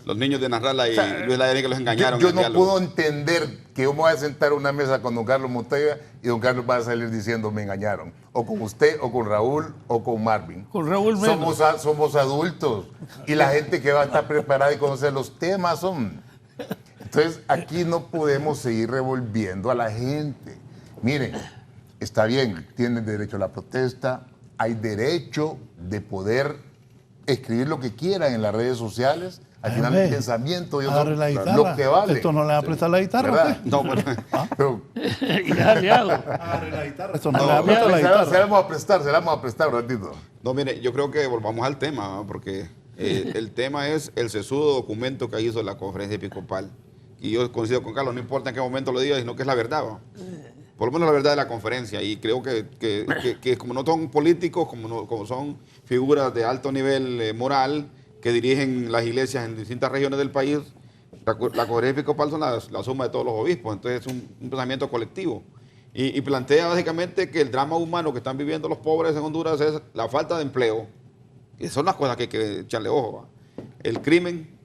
Los niños de Narrala y Luis Zelaya dicen que los engañaron. Yo en no el diálogo. puedo entender que yo me voy a sentar a una mesa con don Carlos Montoya y don Carlos va a salir diciendo me engañaron. O con usted, o con Raúl, o con Marvin. Con Raúl menos. Somos adultos y la gente que va a estar preparada y conocer los temas son. Entonces aquí no podemos seguir revolviendo a la gente. Miren, está bien, tienen derecho a la protesta, hay derecho de poder escribir lo que quieran en las redes sociales. Al final el pensamiento, yo Agarre la no, guitarra. lo que vale. Esto no le va a prestar la guitarra, ¿Verdad? ¿usted? No, pero, Pero, Y es aliado. Agarre la guitarra. Esto no, no, le va a prestar la se guitarra. la vamos a prestar un ratito. no, mire, yo creo que volvamos al tema, ¿no? Porque el tema es el sesudo documento que hizo la conferencia episcopal. Y yo coincido con Carlos, no importa en qué momento lo diga, sino que es la verdad, ¿no? Por lo menos la verdad de la conferencia. Y creo que como no son políticos, como son figuras de alto nivel moral que dirigen las iglesias en distintas regiones del país, la conferencia episcopal son la suma de todos los obispos. Entonces es un pensamiento colectivo. Y plantea básicamente que el drama humano que están viviendo los pobres en Honduras es la falta de empleo. Y son las cosas que hay que echarle ojo, ¿va? El crimen,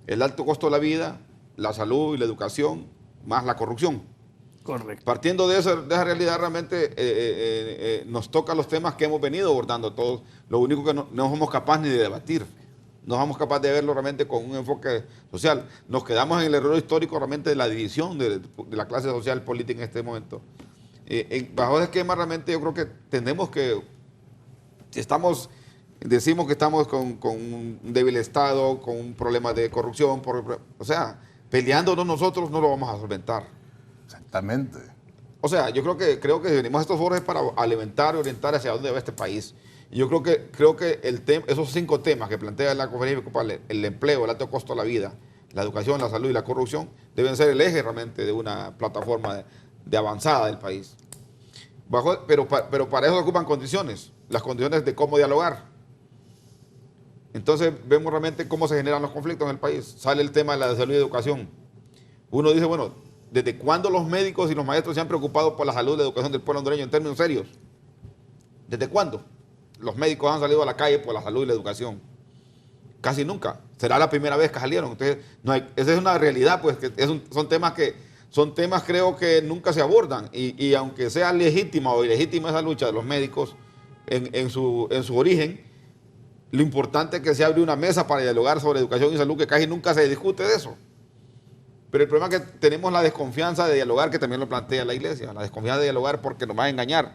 el alto costo de la vida, la salud y la educación, más la corrupción. Correcto. Partiendo de esa realidad, realmente nos toca los temas que hemos venido abordando todos. Lo único que no somos capaces ni de debatir. No somos capaces de verlo realmente con un enfoque social. Nos quedamos en el error histórico realmente de la división de la clase social política en este momento. Bajo ese esquema realmente yo creo que tenemos que, si decimos que estamos con un débil Estado, con un problema de corrupción, o sea, peleándonos nosotros no lo vamos a solventar. Exactamente. O sea, yo creo que venimos a estos foros para alimentar y orientar hacia dónde va este país. Y yo creo que esos 5 temas que plantea la conferencia episcopal, el empleo, el alto costo de la vida, la educación, la salud y la corrupción, deben ser el eje realmente de una plataforma de avanzada del país. Pero para eso se ocupan condiciones, las condiciones de cómo dialogar. Entonces vemos realmente cómo se generan los conflictos en el país. Sale el tema de la salud y educación. Uno dice, bueno, ¿desde cuándo los médicos y los maestros se han preocupado por la salud y la educación del pueblo hondureño en términos serios? ¿Desde cuándo los médicos han salido a la calle por la salud y la educación? Casi nunca. Será la primera vez que salieron. Entonces, esa es una realidad, pues, que son temas creo que nunca se abordan. Y aunque sea legítima o ilegítima esa lucha de los médicos en su origen, lo importante es que se abre una mesa para dialogar sobre educación y salud, que casi nunca se discute de eso. Pero el problema es que tenemos la desconfianza de dialogar, que también lo plantea la iglesia, la desconfianza de dialogar porque nos va a engañar.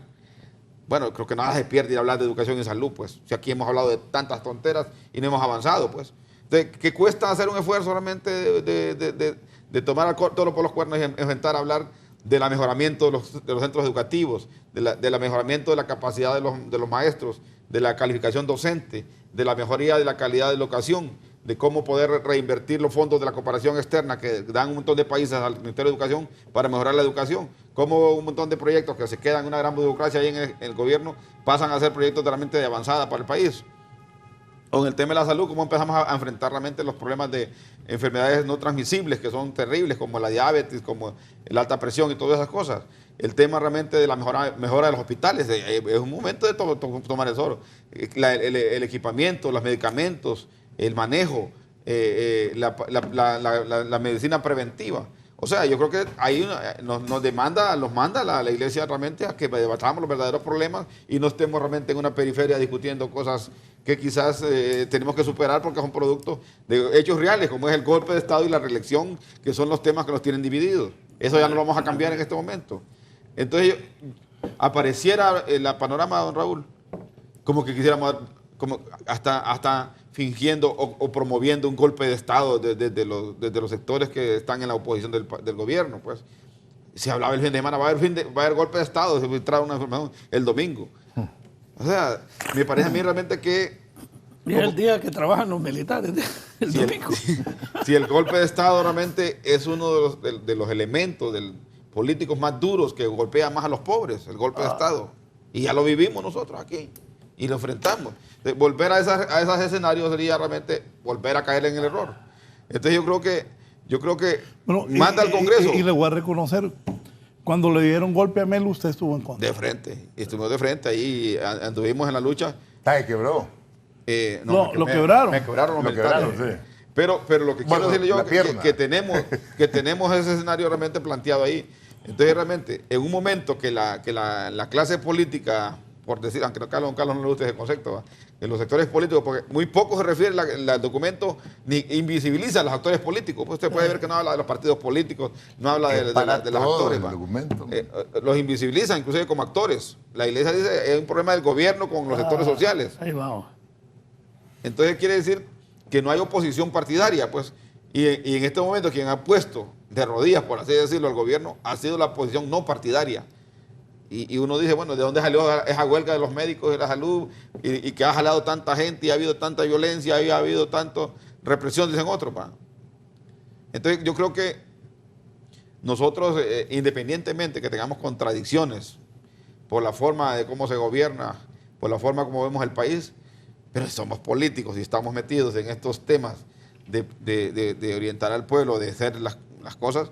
Bueno, creo que nada se pierde ir a hablar de educación y salud, pues. Si aquí hemos hablado de tantas tonteras y no hemos avanzado, pues. Entonces, ¿qué cuesta hacer un esfuerzo realmente de tomar el toro por los cuernos y enfrentar a hablar del mejoramiento de los centros educativos, del mejoramiento de la capacidad de los maestros, de la calificación docente, de la mejoría de la calidad de la educación, de cómo poder reinvertir los fondos de la cooperación externa que dan un montón de países al Ministerio de Educación para mejorar la educación, cómo un montón de proyectos que se quedan en una gran burocracia ahí en el gobierno pasan a ser proyectos realmente de avanzada para el país. O en el tema de la salud, cómo empezamos a enfrentar realmente los problemas de enfermedades no transmisibles que son terribles, como la diabetes, como la alta presión y todas esas cosas. El tema realmente de la mejora de los hospitales, es un momento de tomar eso. El equipamiento, los medicamentos, el manejo, la medicina preventiva. O sea, yo creo que ahí nos manda la iglesia realmente a que debatamos los verdaderos problemas y no estemos realmente en una periferia discutiendo cosas que quizás tenemos que superar porque son productos de hechos reales, como es el golpe de Estado y la reelección, que son los temas que nos tienen divididos. Eso ya no lo vamos a cambiar en este momento. Entonces, apareciera el panorama, don Raúl, como que quisiéramos, como hasta fingiendo o promoviendo un golpe de Estado desde los sectores que están en la oposición del gobierno. Pues se hablaba el fin de semana, va a haber golpe de Estado, se filtraba una información el domingo. O sea, me parece a mí realmente que... Y es el día que trabajan los militares, el domingo. Si el golpe de Estado realmente es uno de los elementos políticos más duros que golpea más a los pobres, el golpe de Estado. Y ya lo vivimos nosotros aquí y lo enfrentamos. Volver a esos escenarios sería realmente volver a caer en el error. Entonces yo creo que bueno, manda al Congreso. Y le voy a reconocer, cuando le dieron golpe a Melo, usted estuvo en contra. De frente, estuvimos de frente, ahí anduvimos en la lucha. ¿Se quebró? No, lo quebraron. Me quebraron los militares. Sí. Pero lo que quiero decirle yo es que tenemos ese escenario realmente planteado ahí. Entonces realmente, en un momento que la clase política, por decir, aunque don Carlos no le guste ese concepto, en los sectores políticos, porque muy poco se refiere el documento, ni invisibiliza a los actores políticos. Pues usted puede ver que no habla de los partidos políticos, no habla de los actores. Los invisibiliza inclusive como actores. La iglesia dice es un problema del gobierno con los sectores sociales. Ahí vamos. Entonces quiere decir que no hay oposición partidaria, pues, y en este momento quien ha puesto de rodillas, por así decirlo, al gobierno ha sido la oposición no partidaria. Y uno dice, bueno, ¿de dónde salió esa huelga de los médicos de la salud y que ha jalado tanta gente y ha habido tanta violencia y ha habido tanta represión, dicen otros? Entonces yo creo que nosotros, independientemente que tengamos contradicciones por la forma de cómo se gobierna, por la forma como vemos el país, pero somos políticos y estamos metidos en estos temas de orientar al pueblo, de hacer las cosas,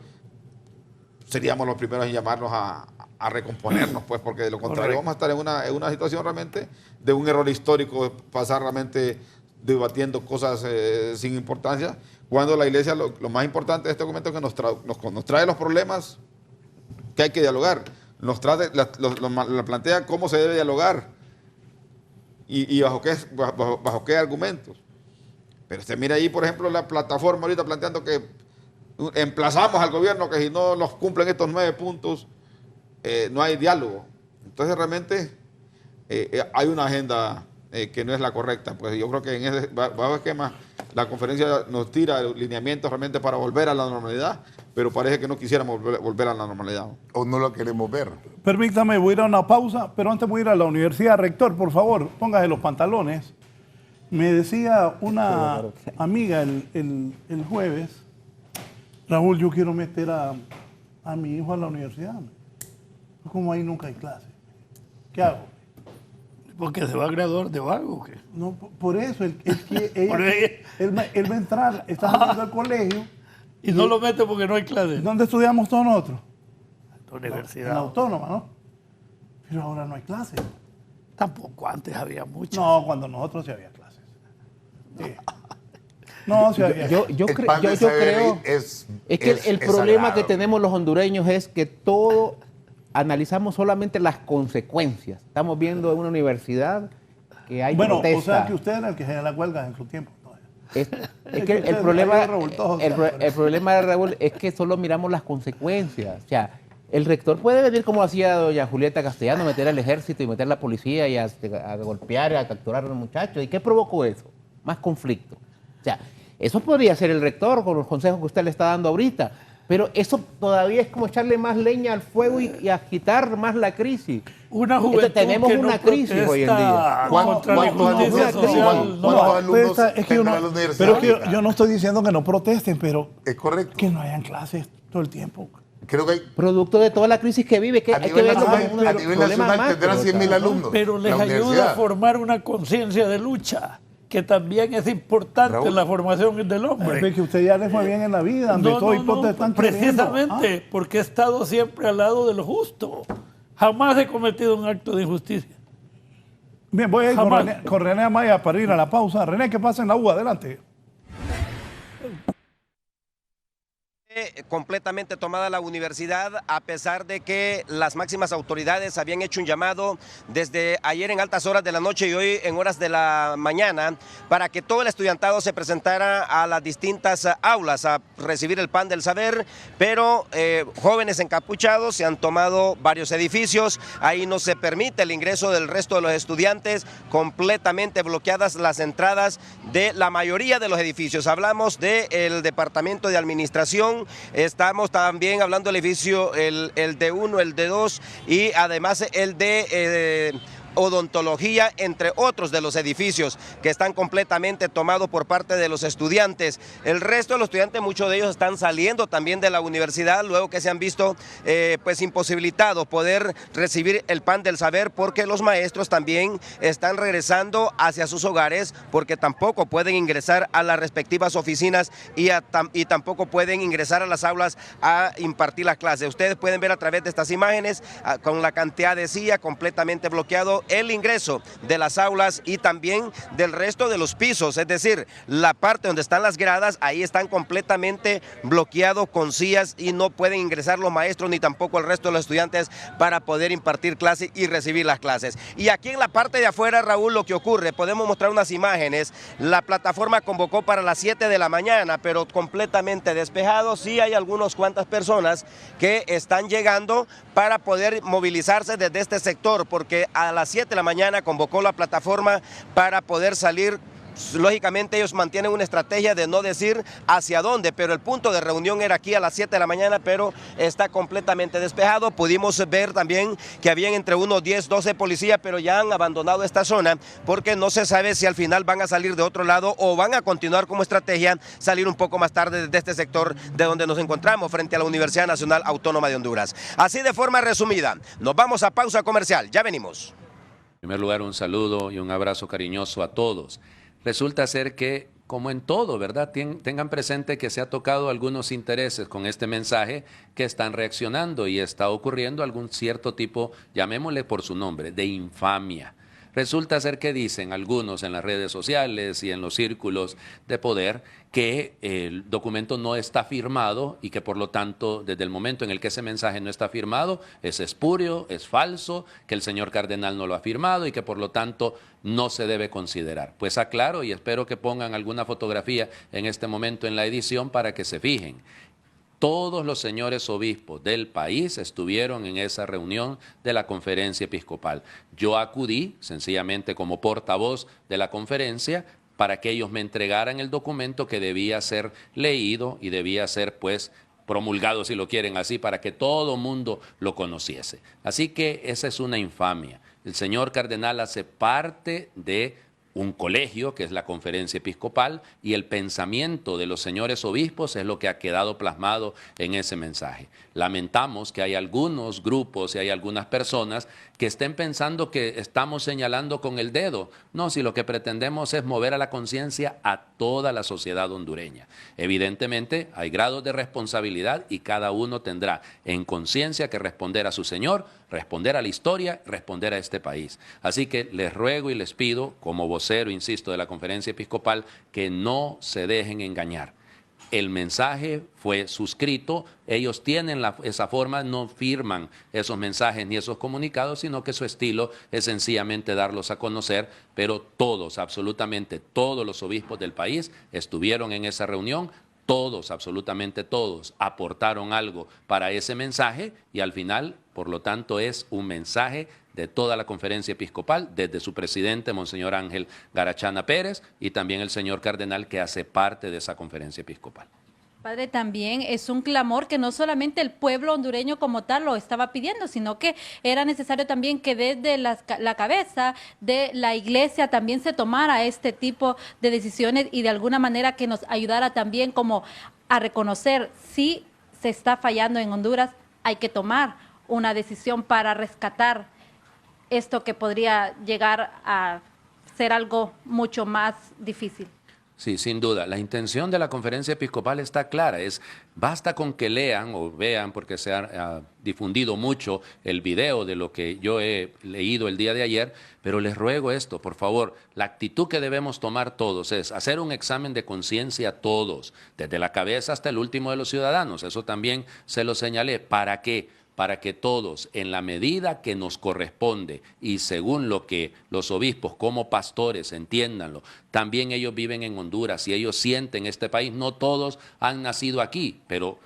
seríamos los primeros en llamarnos a recomponernos, pues, porque de lo contrario vamos a estar en una situación realmente de un error histórico, pasar realmente debatiendo cosas sin importancia, cuando la iglesia, lo más importante de este documento es que nos trae los problemas que hay que dialogar, nos plantea cómo se debe dialogar y bajo qué argumentos. Pero usted mira ahí, por ejemplo, la plataforma ahorita planteando que emplazamos al gobierno que si no los cumplen estos 9 puntos, no hay diálogo. Entonces realmente hay una agenda que no es la correcta. Pues yo creo que en ese bajo esquema la conferencia nos tira lineamientos realmente para volver a la normalidad, pero parece que no quisiéramos volver a la normalidad. O no lo queremos ver. Permítame, voy a ir a una pausa, pero antes voy a ir a la universidad. Rector, por favor, póngase los pantalones. Me decía una amiga el jueves, Raúl, yo quiero meter a mi hijo a la universidad. Como ahí nunca hay clase. ¿Qué hago? Porque se va a graduar de vago, ¿o qué? No, por eso, él va a entrar, está saliendo al colegio. Y no lo mete porque no hay clase. ¿Dónde estudiamos todos nosotros? En la universidad. En la autónoma, ¿no? Pero ahora no hay clases. Tampoco, antes había muchas. No, cuando nosotros sí había clases. Sí. No, sí había. Yo creo es que el problema sagrado. que tenemos los hondureños es que todo analizamos solamente las consecuencias. Estamos viendo en una universidad que hay protesta. O sea que usted era el que se la huelga en su tiempo. Es que el problema de Raúl es que solo miramos las consecuencias. O sea, el rector puede venir como hacía doña Julieta Castellano, meter al ejército y meter a la policía y a golpear y a capturar a los muchachos. ¿Y qué provocó eso? Más conflicto. O sea, eso podría ser el rector con los consejos que usted le está dando ahorita. Pero eso todavía es como echarle más leña al fuego y agitar más la crisis. Una juventud tenemos que una no crisis hoy en día. ¿Cuántos alumnos pero es que yo no estoy diciendo que no protesten, pero es correcto que no hayan clases todo el tiempo. Creo que hay, producto de toda la crisis que vive, que a hay que nivel verlo nacional, como un a nivel problema nacional tendrán 100.000 alumnos. Pero les ayuda a formar una conciencia de lucha, que también es importante en la formación del hombre. Es que usted ya le fue bien en la vida, precisamente porque he estado siempre al lado de lo justo. Jamás he cometido un acto de injusticia. Bien, voy a ir con René Amaya para ir a la pausa. René, ¿qué pasa en la U? Adelante. Completamente tomada la universidad, a pesar de que las máximas autoridades habían hecho un llamado desde ayer en altas horas de la noche y hoy en horas de la mañana para que todo el estudiantado se presentara a las distintas aulas a recibir el pan del saber, pero jóvenes encapuchados se han tomado varios edificios, ahí no se permite el ingreso del resto de los estudiantes, completamente bloqueadas las entradas de la mayoría de los edificios. Hablamos del Departamento de Administración, estamos también hablando del edificio, el D1, el D2 y además el de odontología, entre otros de los edificios que están completamente tomados por parte de los estudiantes. El resto de los estudiantes, muchos de ellos están saliendo también de la universidad luego que se han visto pues imposibilitados poder recibir el pan del saber, porque los maestros también están regresando hacia sus hogares porque tampoco pueden ingresar a las respectivas oficinas y tampoco pueden ingresar a las aulas a impartir las clases. Ustedes pueden ver a través de estas imágenes con la cantidad de sillas completamente bloqueado el ingreso de las aulas y también del resto de los pisos, es decir, la parte donde están las gradas, ahí están completamente bloqueados con sillas y no pueden ingresar los maestros ni tampoco el resto de los estudiantes para poder impartir clases y recibir las clases. Y aquí en la parte de afuera, Raúl, lo que ocurre, podemos mostrar unas imágenes, la plataforma convocó para las 7 de la mañana, pero completamente despejado, sí hay algunas cuantas personas que están llegando para poder movilizarse desde este sector, porque a las 7 de la mañana convocó la plataforma para poder salir. Lógicamente ellos mantienen una estrategia de no decir hacia dónde, pero el punto de reunión era aquí a las 7 de la mañana, pero está completamente despejado. Pudimos ver también que habían entre unos 10, 12 policías, pero ya han abandonado esta zona porque no se sabe si al final van a salir de otro lado o van a continuar como estrategia salir un poco más tarde de este sector de donde nos encontramos frente a la Universidad Nacional Autónoma de Honduras. Así de forma resumida, nos vamos a pausa comercial, ya venimos. En primer lugar, un saludo y un abrazo cariñoso a todos. Resulta ser que, como en todo, ¿verdad? Tengan presente que se ha tocado algunos intereses con este mensaje que están reaccionando y está ocurriendo algún cierto tipo, llamémosle por su nombre, de infamia. Resulta ser que dicen algunos en las redes sociales y en los círculos de poder que el documento no está firmado y que por lo tanto desde el momento en el que ese mensaje no está firmado es espurio, es falso, que el señor cardenal no lo ha firmado y que por lo tanto no se debe considerar. Pues aclaro y espero que pongan alguna fotografía en este momento en la edición para que se fijen. Todos los señores obispos del país estuvieron en esa reunión de la conferencia episcopal. Yo acudí sencillamente como portavoz de la conferencia para que ellos me entregaran el documento que debía ser leído y debía ser pues promulgado, si lo quieren así, para que todo mundo lo conociese. Así que esa es una infamia. El señor cardenal hace parte de un colegio, que es la conferencia episcopal, y el pensamiento de los señores obispos es lo que ha quedado plasmado en ese mensaje. Lamentamos que hay algunos grupos y hay algunas personas que estén pensando que estamos señalando con el dedo. No, si lo que pretendemos es mover a la conciencia a toda la sociedad hondureña. Evidentemente hay grados de responsabilidad y cada uno tendrá en conciencia que responder a su Señor, responder a la historia, responder a este país. Así que les ruego y les pido, como vocero, insisto, de la conferencia episcopal, que no se dejen engañar. El mensaje fue suscrito, ellos tienen esa forma, no firman esos mensajes ni esos comunicados, sino que su estilo es sencillamente darlos a conocer, pero todos, absolutamente todos los obispos del país estuvieron en esa reunión, todos, absolutamente todos, aportaron algo para ese mensaje y al final, por lo tanto, es un mensaje de toda la conferencia episcopal, desde su presidente, Monseñor Ángel Garachana Pérez, y también el señor cardenal que hace parte de esa conferencia episcopal. Padre, también es un clamor que no solamente el pueblo hondureño como tal lo estaba pidiendo, sino que era necesario también que desde la cabeza de la iglesia también se tomara este tipo de decisiones y de alguna manera que nos ayudara también como a reconocer si se está fallando en Honduras, hay que tomar una decisión para rescatar esto que podría llegar a ser algo mucho más difícil. Sí, sin duda. La intención de la conferencia episcopal está clara. Basta con que lean o vean, porque se ha difundido mucho el video de lo que yo he leído el día de ayer, pero les ruego esto, por favor, la actitud que debemos tomar todos es hacer un examen de conciencia todos, desde la cabeza hasta el último de los ciudadanos. Eso también se lo señalé. ¿Para qué? Para que todos, en la medida que nos corresponde y según lo que los obispos como pastores entiéndanlo, también ellos viven en Honduras y ellos sienten este país. No todos han nacido aquí, pero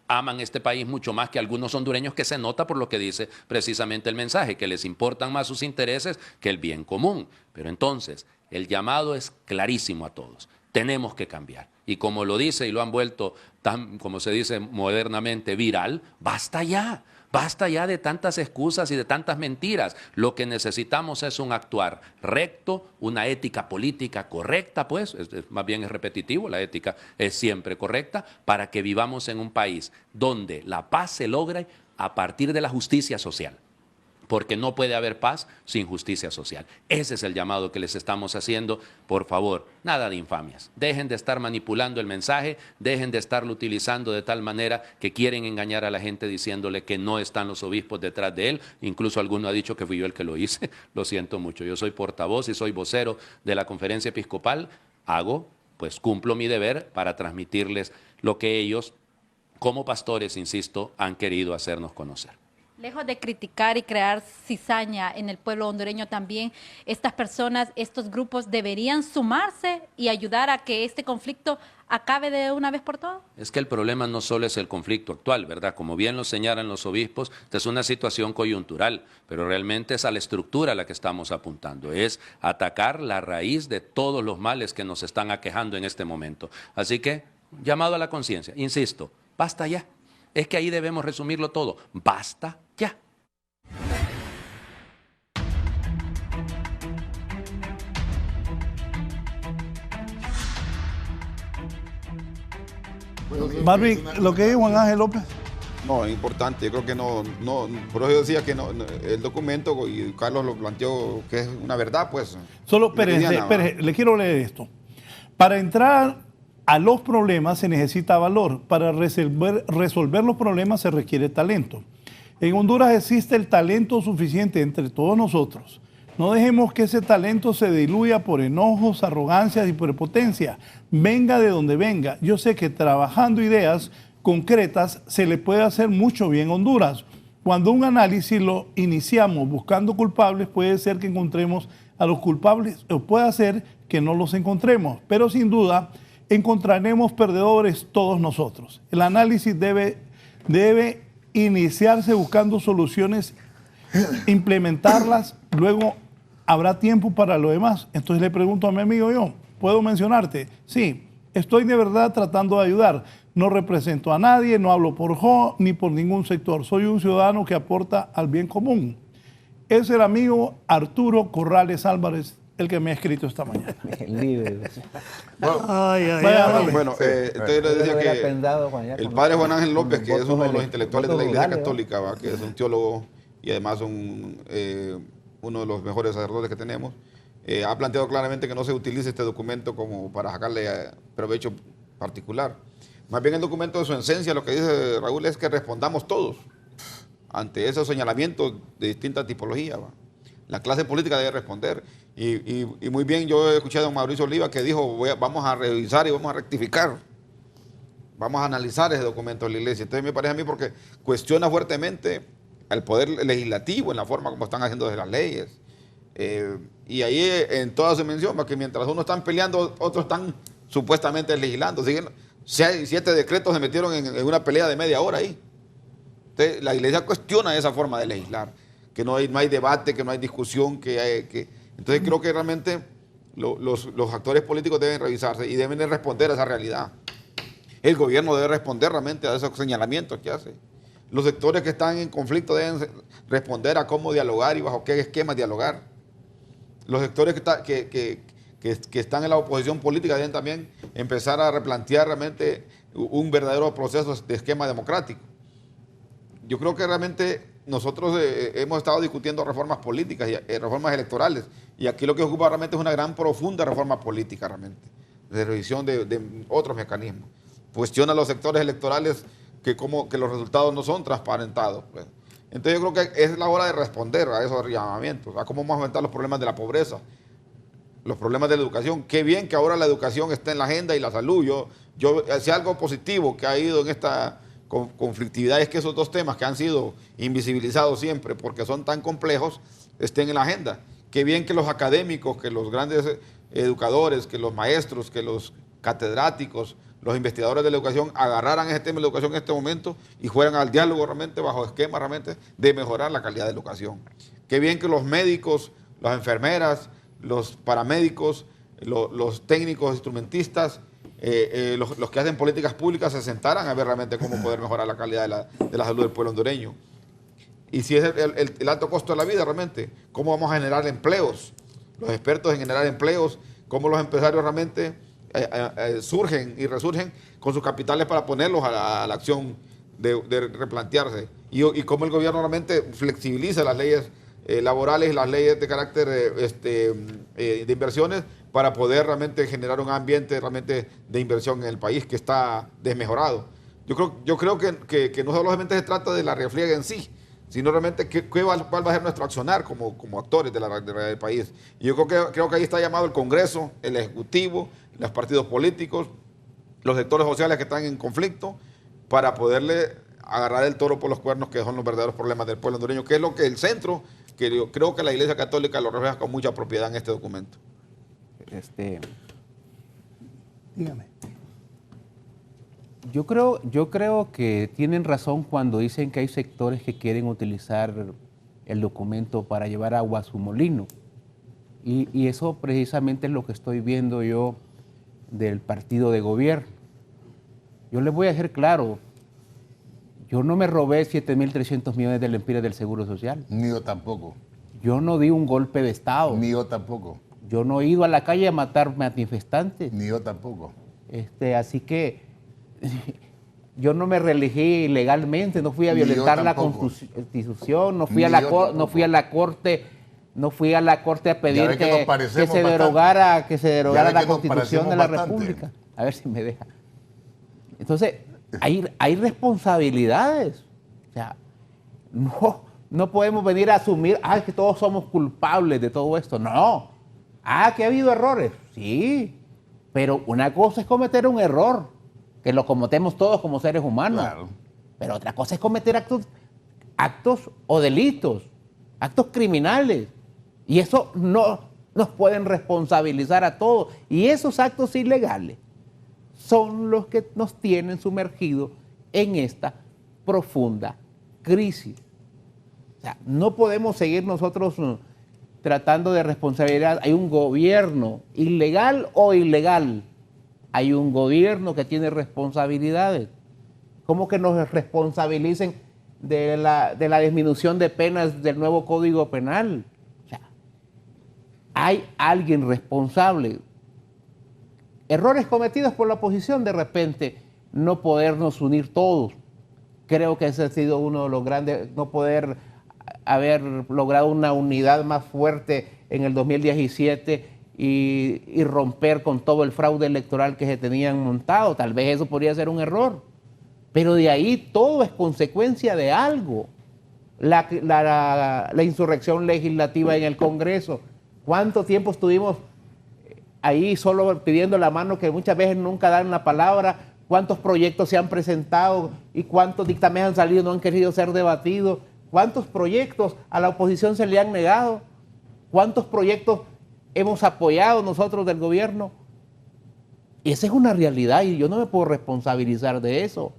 aman este país mucho más que algunos hondureños, que se nota por lo que dice precisamente el mensaje, que les importan más sus intereses que el bien común. Pero entonces, el llamado es clarísimo a todos. Tenemos que cambiar. Y como lo dice y lo han vuelto tan, como se dice modernamente, viral, basta ya. Basta ya de tantas excusas y de tantas mentiras. Lo que necesitamos es un actuar recto, una ética política correcta, pues, más bien es repetitivo, la ética es siempre correcta, para que vivamos en un país donde la paz se logre a partir de la justicia social. Porque no puede haber paz sin justicia social. Ese es el llamado que les estamos haciendo. Por favor, nada de infamias. Dejen de estar manipulando el mensaje, dejen de estarlo utilizando de tal manera que quieren engañar a la gente diciéndole que no están los obispos detrás de él. Incluso alguno ha dicho que fui yo el que lo hice. Lo siento mucho. Yo soy portavoz y soy vocero de la conferencia episcopal. Cumplo mi deber para transmitirles lo que ellos, como pastores, insisto, han querido hacernos conocer. Lejos de criticar y crear cizaña en el pueblo hondureño, también estas personas, estos grupos deberían sumarse y ayudar a que este conflicto acabe de una vez por todas. Es que el problema no solo es el conflicto actual, ¿verdad? Como bien lo señalan los obispos, esta es una situación coyuntural, pero realmente es a la estructura a la que estamos apuntando, es atacar la raíz de todos los males que nos están aquejando en este momento. Así que, llamado a la conciencia, insisto, basta ya. Es que ahí debemos resumirlo todo. Basta ya. Marvin, lo que dijo Juan Ángel López. No, es importante. Yo creo que no, por eso yo decía que no, el documento, y Carlos lo planteó, que es una verdad, pues. Solo, espérese, le quiero leer esto. Para entrar a los problemas se necesita valor. Para resolver los problemas se requiere talento. En Honduras existe el talento suficiente entre todos nosotros. No dejemos que ese talento se diluya por enojos, arrogancias y prepotencia. Venga de donde venga. Yo sé que trabajando ideas concretas se le puede hacer mucho bien a Honduras. Cuando un análisis lo iniciamos buscando culpables, puede ser que encontremos a los culpables o puede ser que no los encontremos. Pero sin duda, encontraremos perdedores todos nosotros. El análisis debe iniciarse buscando soluciones, implementarlas, luego habrá tiempo para lo demás. Entonces le pregunto a mi amigo yo, ¿puedo mencionarte? Sí, estoy de verdad tratando de ayudar. No represento a nadie, no hablo por Jo ni por ningún sector. Soy un ciudadano que aporta al bien común. Es el amigo Arturo Corrales Álvarez el que me ha escrito esta mañana. El líder. Bueno, entonces le decía que el padre Juan Ángel López, que es uno de los intelectuales de la Iglesia Católica, ¿va? Que es un teólogo y además uno de los mejores sacerdotes que tenemos, ha planteado claramente que no se utilice este documento como para sacarle provecho particular. Más bien el documento de su esencia, lo que dice Raúl, es que respondamos todos ante esos señalamientos de distintas tipologías, ¿va? La clase política debe responder. Y muy bien, yo he escuchado a don Mauricio Oliva que dijo, vamos a revisar y vamos a rectificar. Vamos a analizar ese documento de la Iglesia. Entonces me parece a mí porque cuestiona fuertemente al poder legislativo en la forma como están haciendo de las leyes. Y ahí en toda su mención, que mientras unos están peleando, otros están supuestamente legislando. Siguen, 7 decretos se metieron en una pelea de media hora ahí. Entonces, la Iglesia cuestiona esa forma de legislar, que no hay debate, que no hay discusión, entonces creo que realmente los actores políticos deben revisarse y deben responder a esa realidad. El gobierno debe responder realmente a esos señalamientos que hace. Los sectores que están en conflicto deben responder a cómo dialogar y bajo qué esquemas dialogar. Los sectores que están en la oposición política deben también empezar a replantear realmente un verdadero proceso de esquema democrático. Yo creo que realmente nosotros hemos estado discutiendo reformas políticas y reformas electorales, y aquí lo que ocupa realmente es una gran, profunda reforma política realmente, de revisión de otros mecanismos. Cuestiona a los sectores electorales que los resultados no son transparentados, pues. Entonces yo creo que es la hora de responder a esos llamamientos, a cómo vamos a enfrentar los problemas de la pobreza, los problemas de la educación. Qué bien que ahora la educación esté en la agenda y la salud. Si algo positivo que ha ido en esta conflictividad es que esos dos temas que han sido invisibilizados siempre porque son tan complejos estén en la agenda. Qué bien que los académicos, que los grandes educadores, que los maestros, que los catedráticos, los investigadores de la educación agarraran ese tema de la educación en este momento y fueran al diálogo realmente bajo esquemas realmente de mejorar la calidad de la educación. Qué bien que los médicos, las enfermeras, los paramédicos, los técnicos instrumentistas, los que hacen políticas públicas se sentaran a ver realmente cómo poder mejorar la calidad de la salud del pueblo hondureño. Y si es el alto costo de la vida realmente, cómo vamos a generar empleos. Los expertos en generar empleos, cómo los empresarios realmente surgen y resurgen con sus capitales para ponerlos a la acción de replantearse. Y cómo el gobierno realmente flexibiliza las leyes laborales y las leyes de carácter de inversiones para poder realmente generar un ambiente realmente de inversión en el país que está desmejorado. Yo creo que no solamente se trata de la refriega en sí, sino realmente cuál va a ser nuestro accionar como actores del país. Y yo creo que ahí está llamado el Congreso, el Ejecutivo, los partidos políticos, los sectores sociales que están en conflicto, para poderle agarrar el toro por los cuernos, que son los verdaderos problemas del pueblo hondureño, que es lo que el centro, que yo creo que la Iglesia Católica lo refleja con mucha propiedad en este documento. Dígame. Yo creo que tienen razón cuando dicen que hay sectores que quieren utilizar el documento para llevar agua a su molino. Y eso precisamente es lo que estoy viendo yo del partido de gobierno. Yo les voy a dejar claro, yo no me robé 7.300 millones de lempiras del Seguro Social. Ni yo tampoco. Yo no di un golpe de Estado. Ni yo tampoco. Yo no he ido a la calle a matar manifestantes. Ni yo tampoco. Así que yo no me reelegí ilegalmente, no fui a violentar la Constitución, no fui a la Corte a pedir que se derogara la Constitución de la República. A ver si me deja. Entonces, hay responsabilidades. O sea, no podemos venir a asumir, que todos somos culpables de todo esto. No. Que ha habido errores. Sí. Pero una cosa es cometer un error, que lo cometemos todos como seres humanos. Claro. Pero otra cosa es cometer actos o delitos, actos criminales. Y eso no nos pueden responsabilizar a todos. Y esos actos ilegales son los que nos tienen sumergidos en esta profunda crisis. O sea, no podemos seguir nosotros tratando de responsabilidad. Hay un gobierno, ilegal o ilegal, hay un gobierno que tiene responsabilidades. ¿Cómo que nos responsabilicen de la disminución de penas del nuevo Código Penal? O sea, hay alguien responsable. Errores cometidos por la oposición, de repente, no podernos unir todos. Creo que ese ha sido uno de los grandes, no poder haber logrado una unidad más fuerte en el 2017 y romper con todo el fraude electoral que se tenían montado. Tal vez eso podría ser un error. Pero de ahí todo es consecuencia de algo. La insurrección legislativa en el Congreso. ¿Cuánto tiempo estuvimos ahí solo pidiendo la mano, que muchas veces nunca dan la palabra? ¿Cuántos proyectos se han presentado y cuántos dictámenes han salido y no han querido ser debatidos? ¿Cuántos proyectos a la oposición se le han negado? ¿Cuántos proyectos hemos apoyado nosotros del gobierno? Esa es una realidad y yo no me puedo responsabilizar de eso.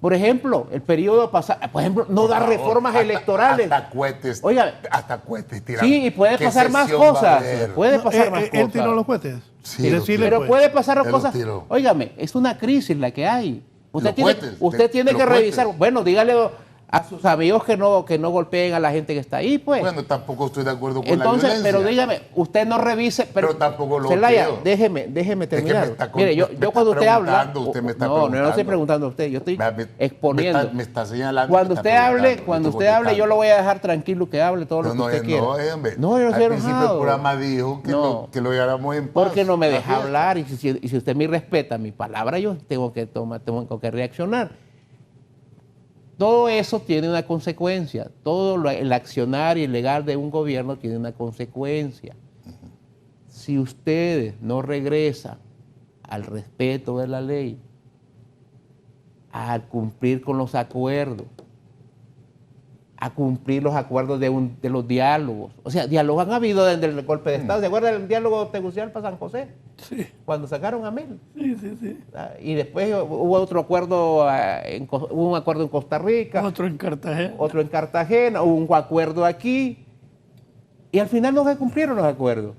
Por ejemplo, el periodo pasado, por ejemplo, no dar reformas electorales. Hasta cohetes. Oiga, hasta cohetes tiran. Sí, y puede pasar más cosas. Puede pasar más cosas. ¿Él tiró los cohetes? Sí, pero puede pasar cosas. Óigame, es una crisis la que hay. Usted tiene que revisar. Bueno, dígale a sus amigos que no golpeen a la gente que está ahí, pues. Bueno, tampoco estoy de acuerdo con la violencia. Pero dígame, usted no revise. Pero tampoco lo Celaya, creo. déjeme terminar. Mire, yo cuando usted habla. No, no estoy preguntando a usted, yo estoy exponiendo. Me está señalando. Cuando usted hable, yo lo voy a dejar tranquilo que hable todo lo que usted quiera. No, yo no estoy enojado. Al principio el programa dijo que lo lleváramos en paz. Porque no me deja hablar y si usted me respeta mi palabra, yo tengo que reaccionar. Todo eso tiene una consecuencia. Todo el accionar ilegal de un gobierno tiene una consecuencia. Si ustedes no regresan al respeto de la ley, a cumplir con los acuerdos, a cumplir los acuerdos de los diálogos. O sea, diálogos han habido desde el golpe de Estado. ¿Se acuerdan del diálogo Tegucigalpa-San José? Sí. Cuando sacaron a Mel. Sí. Y después hubo otro acuerdo, hubo un acuerdo en Costa Rica. Otro en Cartagena. Otro en Cartagena, hubo un acuerdo aquí. Y al final no se cumplieron los acuerdos.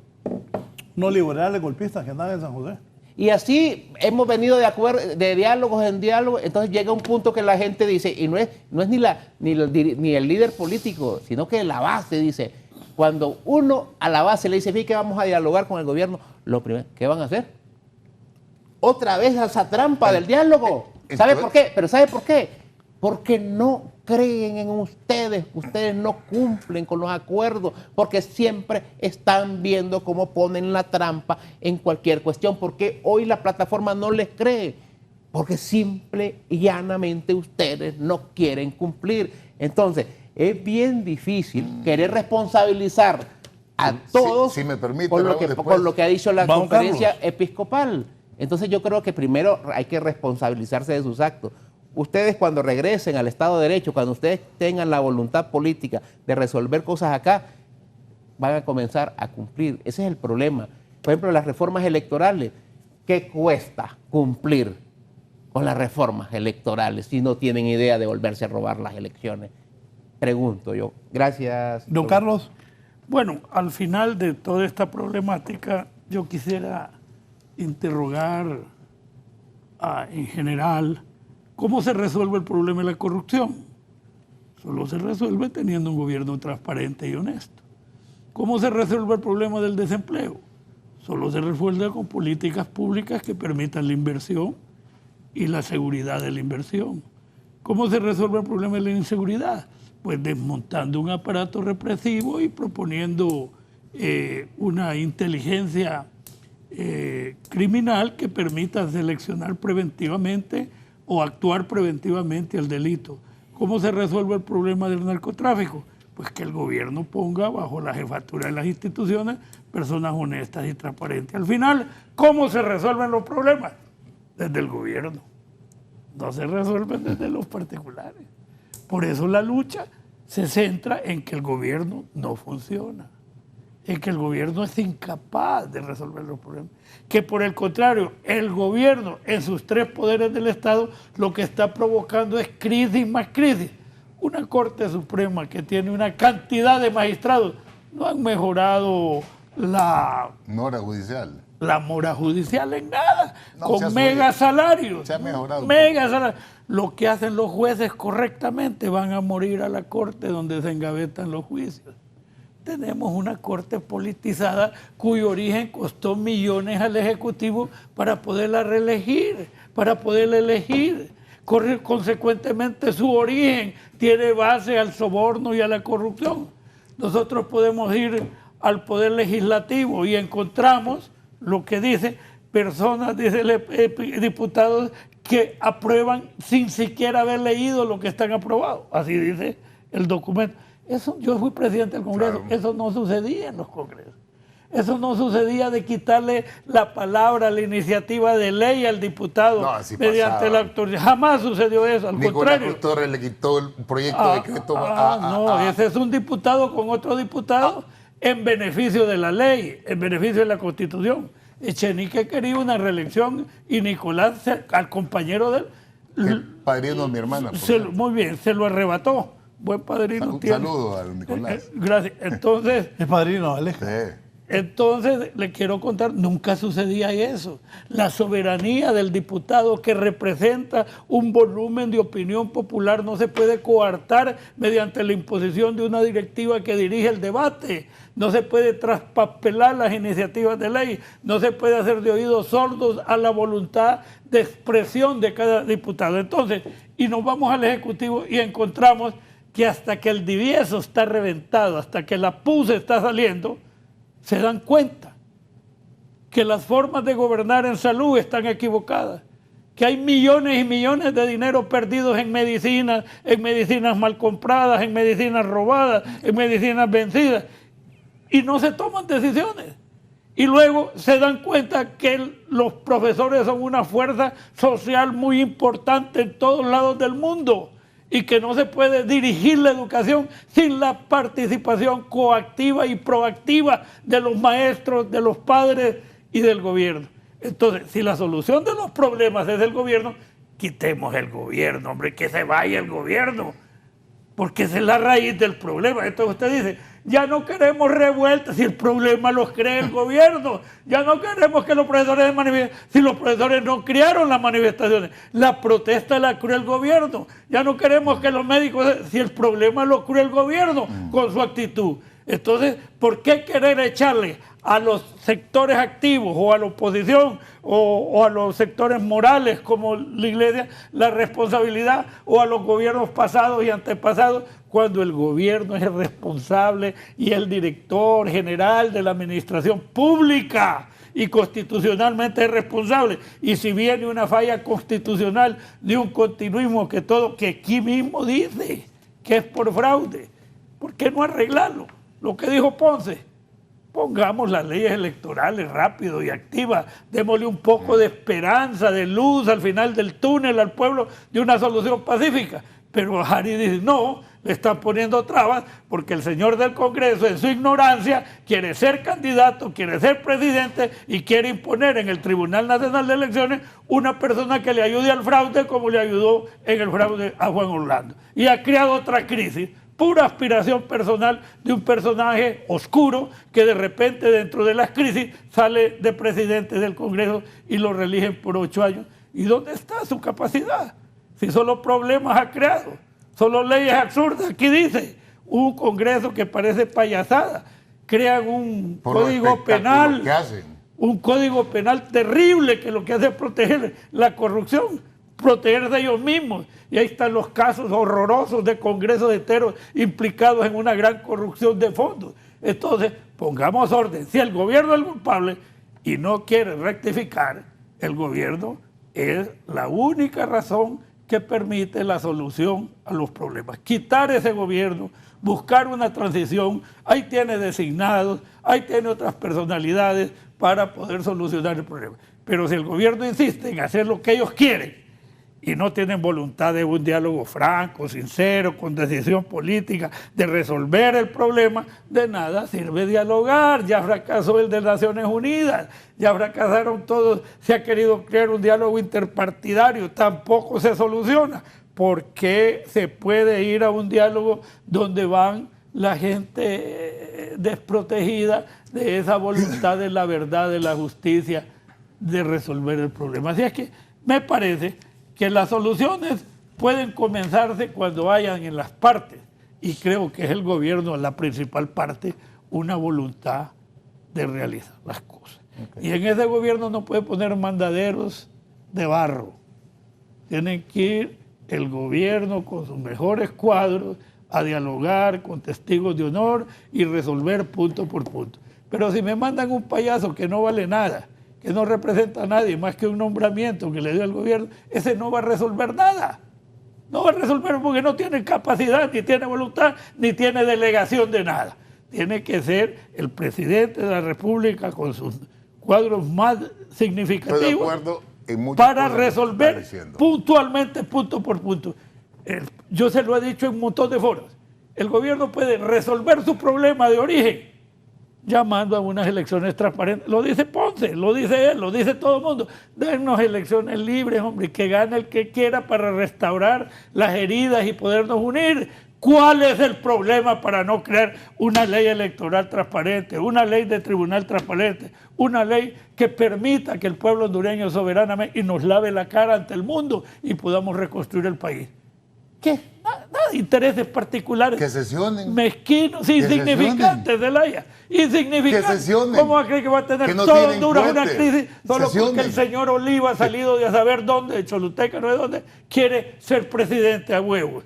No liberales golpistas que andan en San José. Y así hemos venido de diálogos en diálogos. Entonces llega un punto que la gente dice, y no es ni el líder político, sino que la base dice, cuando uno a la base le dice, que vamos a dialogar con el gobierno, lo primero, ¿qué van a hacer? Otra vez esa trampa del diálogo. ¿Sabe por qué? Pero ¿sabe por qué? Porque no creen en ustedes no cumplen con los acuerdos, porque siempre están viendo cómo ponen la trampa en cualquier cuestión, porque hoy la plataforma no les cree, porque simple y llanamente ustedes no quieren cumplir. Entonces, es bien difícil querer responsabilizar a todos si me permite, por lo que ha dicho la conferencia episcopal. Entonces yo creo que primero hay que responsabilizarse de sus actos. Ustedes cuando regresen al Estado de Derecho, cuando ustedes tengan la voluntad política de resolver cosas acá, van a comenzar a cumplir. Ese es el problema. Por ejemplo, las reformas electorales. ¿Qué cuesta cumplir con las reformas electorales si no tienen idea de volverse a robar las elecciones? Pregunto yo. Gracias. Don Carlos. Bueno, al final de toda esta problemática, yo quisiera interrogar en general cómo se resuelve el problema de la corrupción. Solo se resuelve teniendo un gobierno transparente y honesto. ¿Cómo se resuelve el problema del desempleo? Solo se resuelve con políticas públicas que permitan la inversión y la seguridad de la inversión. ¿Cómo se resuelve el problema de la inseguridad? Pues desmontando un aparato represivo y proponiendo una inteligencia criminal que permita seleccionar preventivamente o actuar preventivamente al delito. ¿Cómo se resuelve el problema del narcotráfico? Pues que el gobierno ponga bajo la jefatura de las instituciones personas honestas y transparentes. Al final, ¿cómo se resuelven los problemas? Desde el gobierno. No se resuelven desde los particulares. Por eso la lucha se centra en que el gobierno no funciona. en que el gobierno es incapaz de resolver los problemas. Que por el contrario, el gobierno en sus 3 poderes del Estado lo que está provocando es crisis más crisis. Una Corte Suprema que tiene una cantidad de magistrados no han mejorado la mora judicial en nada, no, con mega salarios. Se ha mejorado. Mega salarios. Lo que hacen los jueces correctamente van a morir a la Corte donde se engavetan los juicios. Tenemos una Corte politizada cuyo origen costó millones al Ejecutivo para poderla reelegir, para poderla elegir. Consecuentemente su origen tiene base al soborno y a la corrupción. Nosotros podemos ir al Poder Legislativo y encontramos lo que dice personas, dice diputados, que aprueban sin siquiera haber leído lo que están aprobados. Así dice el documento. Eso, yo fui presidente del Congreso, claro. Eso no sucedía en los congresos. Eso no sucedía de quitarle la palabra, la iniciativa de ley al diputado mediante la autoridad. Jamás sucedió eso, al contrario. Nicolás Torres le quitó el proyecto de decreto. Ese es un diputado con otro diputado en beneficio de la ley, en beneficio de la Constitución. Echenique quería una reelección y Nicolás, al compañero de él... El padrino de mi hermana. Muy bien, se lo arrebató. Buen padrino. Un saludo a Nicolás. Gracias. Entonces... Es padrino, Alex. Entonces, le quiero contar, nunca sucedía eso. La soberanía del diputado que representa un volumen de opinión popular no se puede coartar mediante la imposición de una directiva que dirige el debate. No se puede traspapelar las iniciativas de ley. No se puede hacer de oídos sordos a la voluntad de expresión de cada diputado. Entonces, y nos vamos al Ejecutivo y encontramos que hasta que el divieso está reventado, hasta que la pus está saliendo, se dan cuenta que las formas de gobernar en salud están equivocadas, que hay millones y millones de dinero perdidos en medicinas mal compradas, en medicinas robadas, en medicinas vencidas, y no se toman decisiones. Y luego se dan cuenta que los profesores son una fuerza social muy importante en todos lados del mundo, y que no se puede dirigir la educación sin la participación coactiva y proactiva de los maestros, de los padres y del gobierno. Entonces, si la solución de los problemas es el gobierno, quitemos el gobierno, hombre, que se vaya el gobierno, porque esa es la raíz del problema. Entonces usted dice, ya no queremos revueltas si el problema los crea el gobierno. Ya no queremos que los profesores se manifiesten si los profesores no crearon las manifestaciones. La protesta la creó el gobierno. Ya no queremos que los médicos, si el problema lo creó el gobierno con su actitud. Entonces, ¿por qué querer echarle a los sectores activos o a la oposición o a los sectores morales como la Iglesia la responsabilidad, o a los gobiernos pasados y antepasados, cuando el gobierno es el responsable y el director general de la administración pública y constitucionalmente es responsable? Y si viene una falla constitucional de un continuismo que aquí mismo dice que es por fraude, ¿por qué no arreglarlo? Lo que dijo Ponce, pongamos las leyes electorales rápido y activas, démosle un poco de esperanza, de luz al final del túnel al pueblo de una solución pacífica. Pero Hari dice, no, le están poniendo trabas porque el señor del Congreso en su ignorancia quiere ser candidato, quiere ser presidente y quiere imponer en el Tribunal Nacional de Elecciones una persona que le ayude al fraude como le ayudó en el fraude a Juan Orlando. Y ha creado otra crisis, pura aspiración personal de un personaje oscuro que de repente dentro de las crisis sale de presidente del Congreso y lo reeligen por 8 años. ¿Y dónde está su capacidad? Si solo problemas ha creado, solo leyes absurdas. Aquí dice, un Congreso que parece payasada, crean un código penal, un código penal terrible que lo que hace es proteger la corrupción, protegerse de ellos mismos. Y ahí están los casos horrorosos de congresos enteros implicados en una gran corrupción de fondos. Entonces, pongamos orden. Si el gobierno es culpable y no quiere rectificar, el gobierno es la única razón que permite la solución a los problemas. Quitar ese gobierno, buscar una transición, ahí tiene designados, ahí tiene otras personalidades para poder solucionar el problema. Pero si el gobierno insiste en hacer lo que ellos quieren y no tienen voluntad de un diálogo franco, sincero, con decisión política, de resolver el problema, de nada sirve dialogar. Ya fracasó el de Naciones Unidas, ya fracasaron todos, se ha querido crear un diálogo interpartidario, tampoco se soluciona. ¿Por qué se puede ir a un diálogo donde van la gente desprotegida de esa voluntad de la verdad, de la justicia, de resolver el problema? Así es que me parece que las soluciones pueden comenzarse cuando hayan en las partes, y creo que es el gobierno la principal parte, una voluntad de realizar las cosas. Y en ese gobierno no puede poner mandaderos de barro. Tienen que ir el gobierno con sus mejores cuadros a dialogar con testigos de honor y resolver punto por punto. Pero si me mandan un payaso que no vale nada, que no representa a nadie más que un nombramiento que le dio el gobierno, ese no va a resolver nada. No va a resolver porque no tiene capacidad, ni tiene voluntad, ni tiene delegación de nada. Tiene que ser el presidente de la República con sus cuadros más significativos. Estoy de acuerdo en muchas para cosas que resolver está diciendo. puntualmente, punto por punto. Yo se lo he dicho en un montón de foros. El gobierno puede resolver su problema de origen llamando a unas elecciones transparentes. Lo dice Ponce, lo dice él, lo dice todo el mundo. Dennos elecciones libres, hombre, que gane el que quiera para restaurar las heridas y podernos unir. ¿Cuál es el problema para no crear una ley electoral transparente, una ley de tribunal transparente, una ley que permita que el pueblo hondureño soberanamente y nos lave la cara ante el mundo y podamos reconstruir el país? ¿Qué? Nada de intereses particulares. Que sesionen. Mezquinos, insignificantes, Zelaya. Insignificantes. Que sesionen. ¿Cómo va a creer que va a tener no todo Honduras una crisis solo sesionen. porque el señor Oliva ha salido de a saber dónde, de Choluteca, no de dónde, quiere ser presidente a huevos?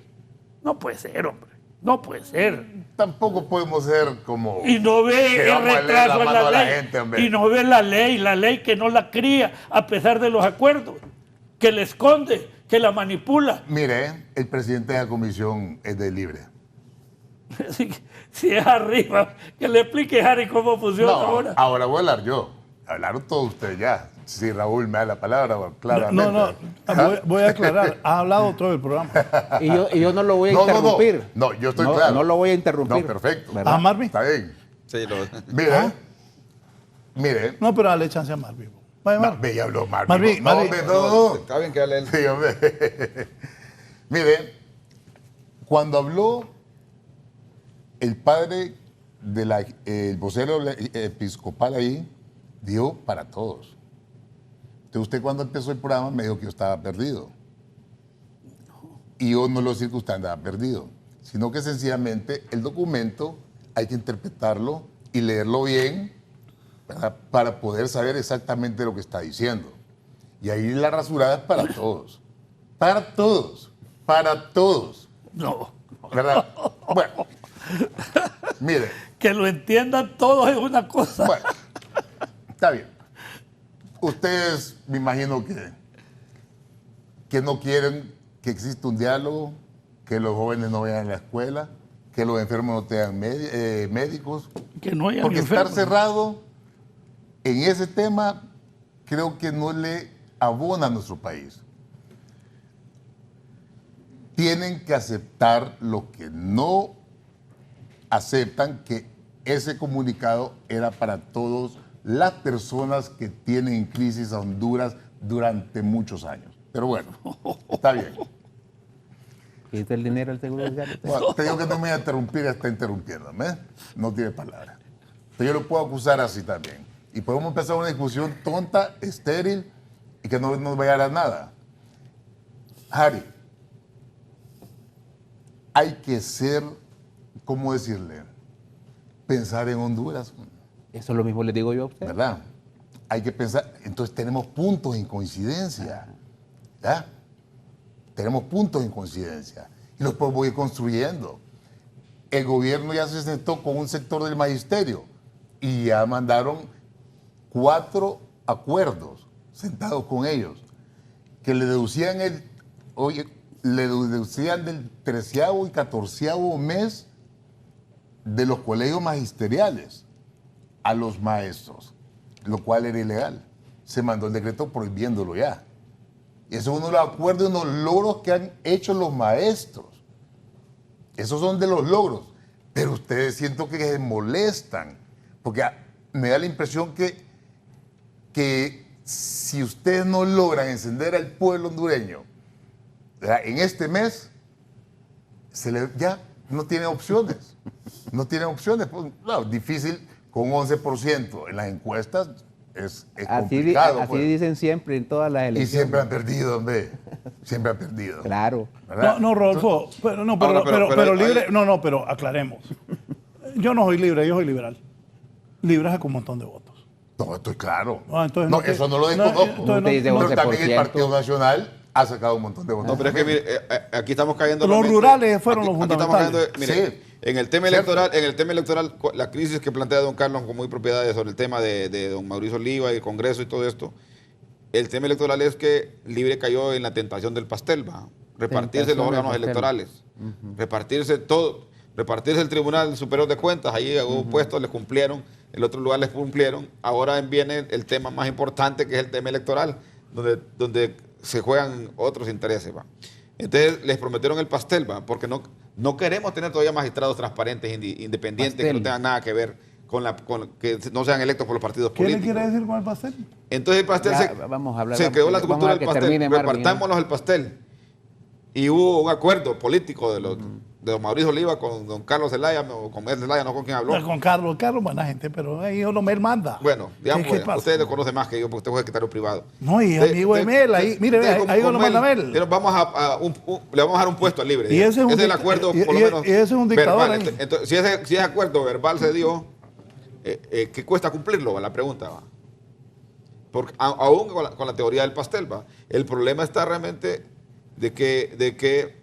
No puede ser, hombre. No puede ser. Tampoco podemos ser como... Y no ve el retraso en la ley. Gente, y no ve la ley que no la cría a pesar de los acuerdos, que le esconde, que la manipula. Mire, el presidente de la comisión es de Libre. Si es arriba, que le explique, Harry, cómo funciona ahora. Ahora voy a hablar yo. Hablaron todos ustedes ya. Si Raúl me da la palabra, claramente. Voy a aclarar. Ha hablado todo el programa. Y yo no lo voy a interrumpir. No, yo estoy claro. No lo voy a interrumpir. No, perfecto. ¿A Marvin? Está bien. Sí, Mire. No, pero dale chance a Marvin. Ve, ya habló Marvin. No. Está bien que hable él. Sí, hombre. Mire, cuando habló el padre el vocero episcopal ahí, dijo para todos. Entonces usted cuando empezó el programa me dijo que yo estaba perdido. Y yo no lo decía que usted andaba perdido, sino que sencillamente el documento hay que interpretarlo y leerlo bien, ¿verdad?, para poder saber exactamente lo que está diciendo. Y ahí la rasurada es para todos. Para todos. Para todos. No. ¿Verdad? Bueno. Mire. Que lo entiendan todos es una cosa. Bueno. Está bien. Ustedes, me imagino que no quieren que exista un diálogo, que los jóvenes no vayan a la escuela, que los enfermos no tengan médicos. Que no haya porque enfermos. Estar cerrado en ese tema creo que no le abona a nuestro país. Tienen que aceptar lo que no aceptan, que ese comunicado era para todas las personas que tienen en crisis a Honduras durante muchos años. Pero bueno, está bien. ¿Y el dinero del Seguro Social? Bueno, te digo que no me voy a interrumpir, está interrumpiéndome. No tiene palabra. Pero yo lo puedo acusar así también. Y podemos empezar una discusión tonta, estéril, y que no nos vaya a dar nada. Harry, hay que ser, ¿cómo decirle? Pensar en Honduras. Eso es lo mismo le digo yo a usted. ¿Verdad? Hay que pensar. Entonces tenemos puntos en coincidencia. ¿Ya? Tenemos puntos en coincidencia. Y los podemos ir construyendo. El gobierno ya se sentó con un sector del magisterio y ya mandaron 4 acuerdos sentados con ellos que le deducían del 13º y 14º mes de los colegios magisteriales a los maestros, lo cual era ilegal. Se mandó el decreto prohibiéndolo ya. Y eso uno lo acuerda de unos logros que han hecho los maestros. Esos son de los logros. Pero ustedes siento que se molestan. Porque me da la impresión que si ustedes no logran encender al pueblo hondureño en este mes, ya no tiene opciones. No tiene opciones. Pues, claro, difícil con 11% en las encuestas. Es complicado. Así dicen siempre en todas las elecciones. Y siempre han perdido, hombre. Siempre han perdido. Claro. No, Rodolfo, pero aclaremos. Yo no soy libre, yo soy liberal. Libre es con un montón de votos. No, estoy claro. Eso no lo desconozco. Pero también el 11%. Partido Nacional ha sacado un montón de votos. No, pero es que mire, aquí estamos cayendo... Los rurales fueron los fundamentales. Aquí estamos cayendo, mire, en el tema electoral, la crisis que plantea don Carlos con muy propiedades sobre el tema de don Mauricio Oliva y el Congreso y todo esto, el tema electoral es que Libre cayó en la tentación del pastel, ¿va? Repartirse los órganos electorales, repartirse todo, repartirse el Tribunal Superior de Cuentas, ahí hubo puestos, les cumplieron, en otro lugar les cumplieron, ahora viene el tema más importante que es el tema electoral, donde se juegan otros intereses, ¿va? Entonces les prometieron el pastel, ¿va? Porque no queremos tener todavía magistrados transparentes, independientes, que no tengan nada que ver que no sean electos por los partidos políticos. ¿Qué le quiere decir con el pastel? Entonces el pastel se creó la cultura del pastel, repartámonos el pastel. Y hubo un acuerdo político de don Mauricio Oliva con don Carlos Zelaya, o con Miguel Zelaya, no con quién habló. Con Carlos, buena gente, pero ahí uno me manda. Bueno, digamos, usted lo conoce más que yo, porque usted fue secretario privado. No, y amigo de Mel, ahí, mire, ahí uno manda a Mel. Le vamos a dar un puesto al Libre. Y ese es el acuerdo, por lo menos. Y ese es un dictador verbal. Entonces, si ese acuerdo verbal se dio, ¿qué cuesta cumplirlo? La pregunta va. Porque aún con la teoría del pastel, va. El problema está realmente de que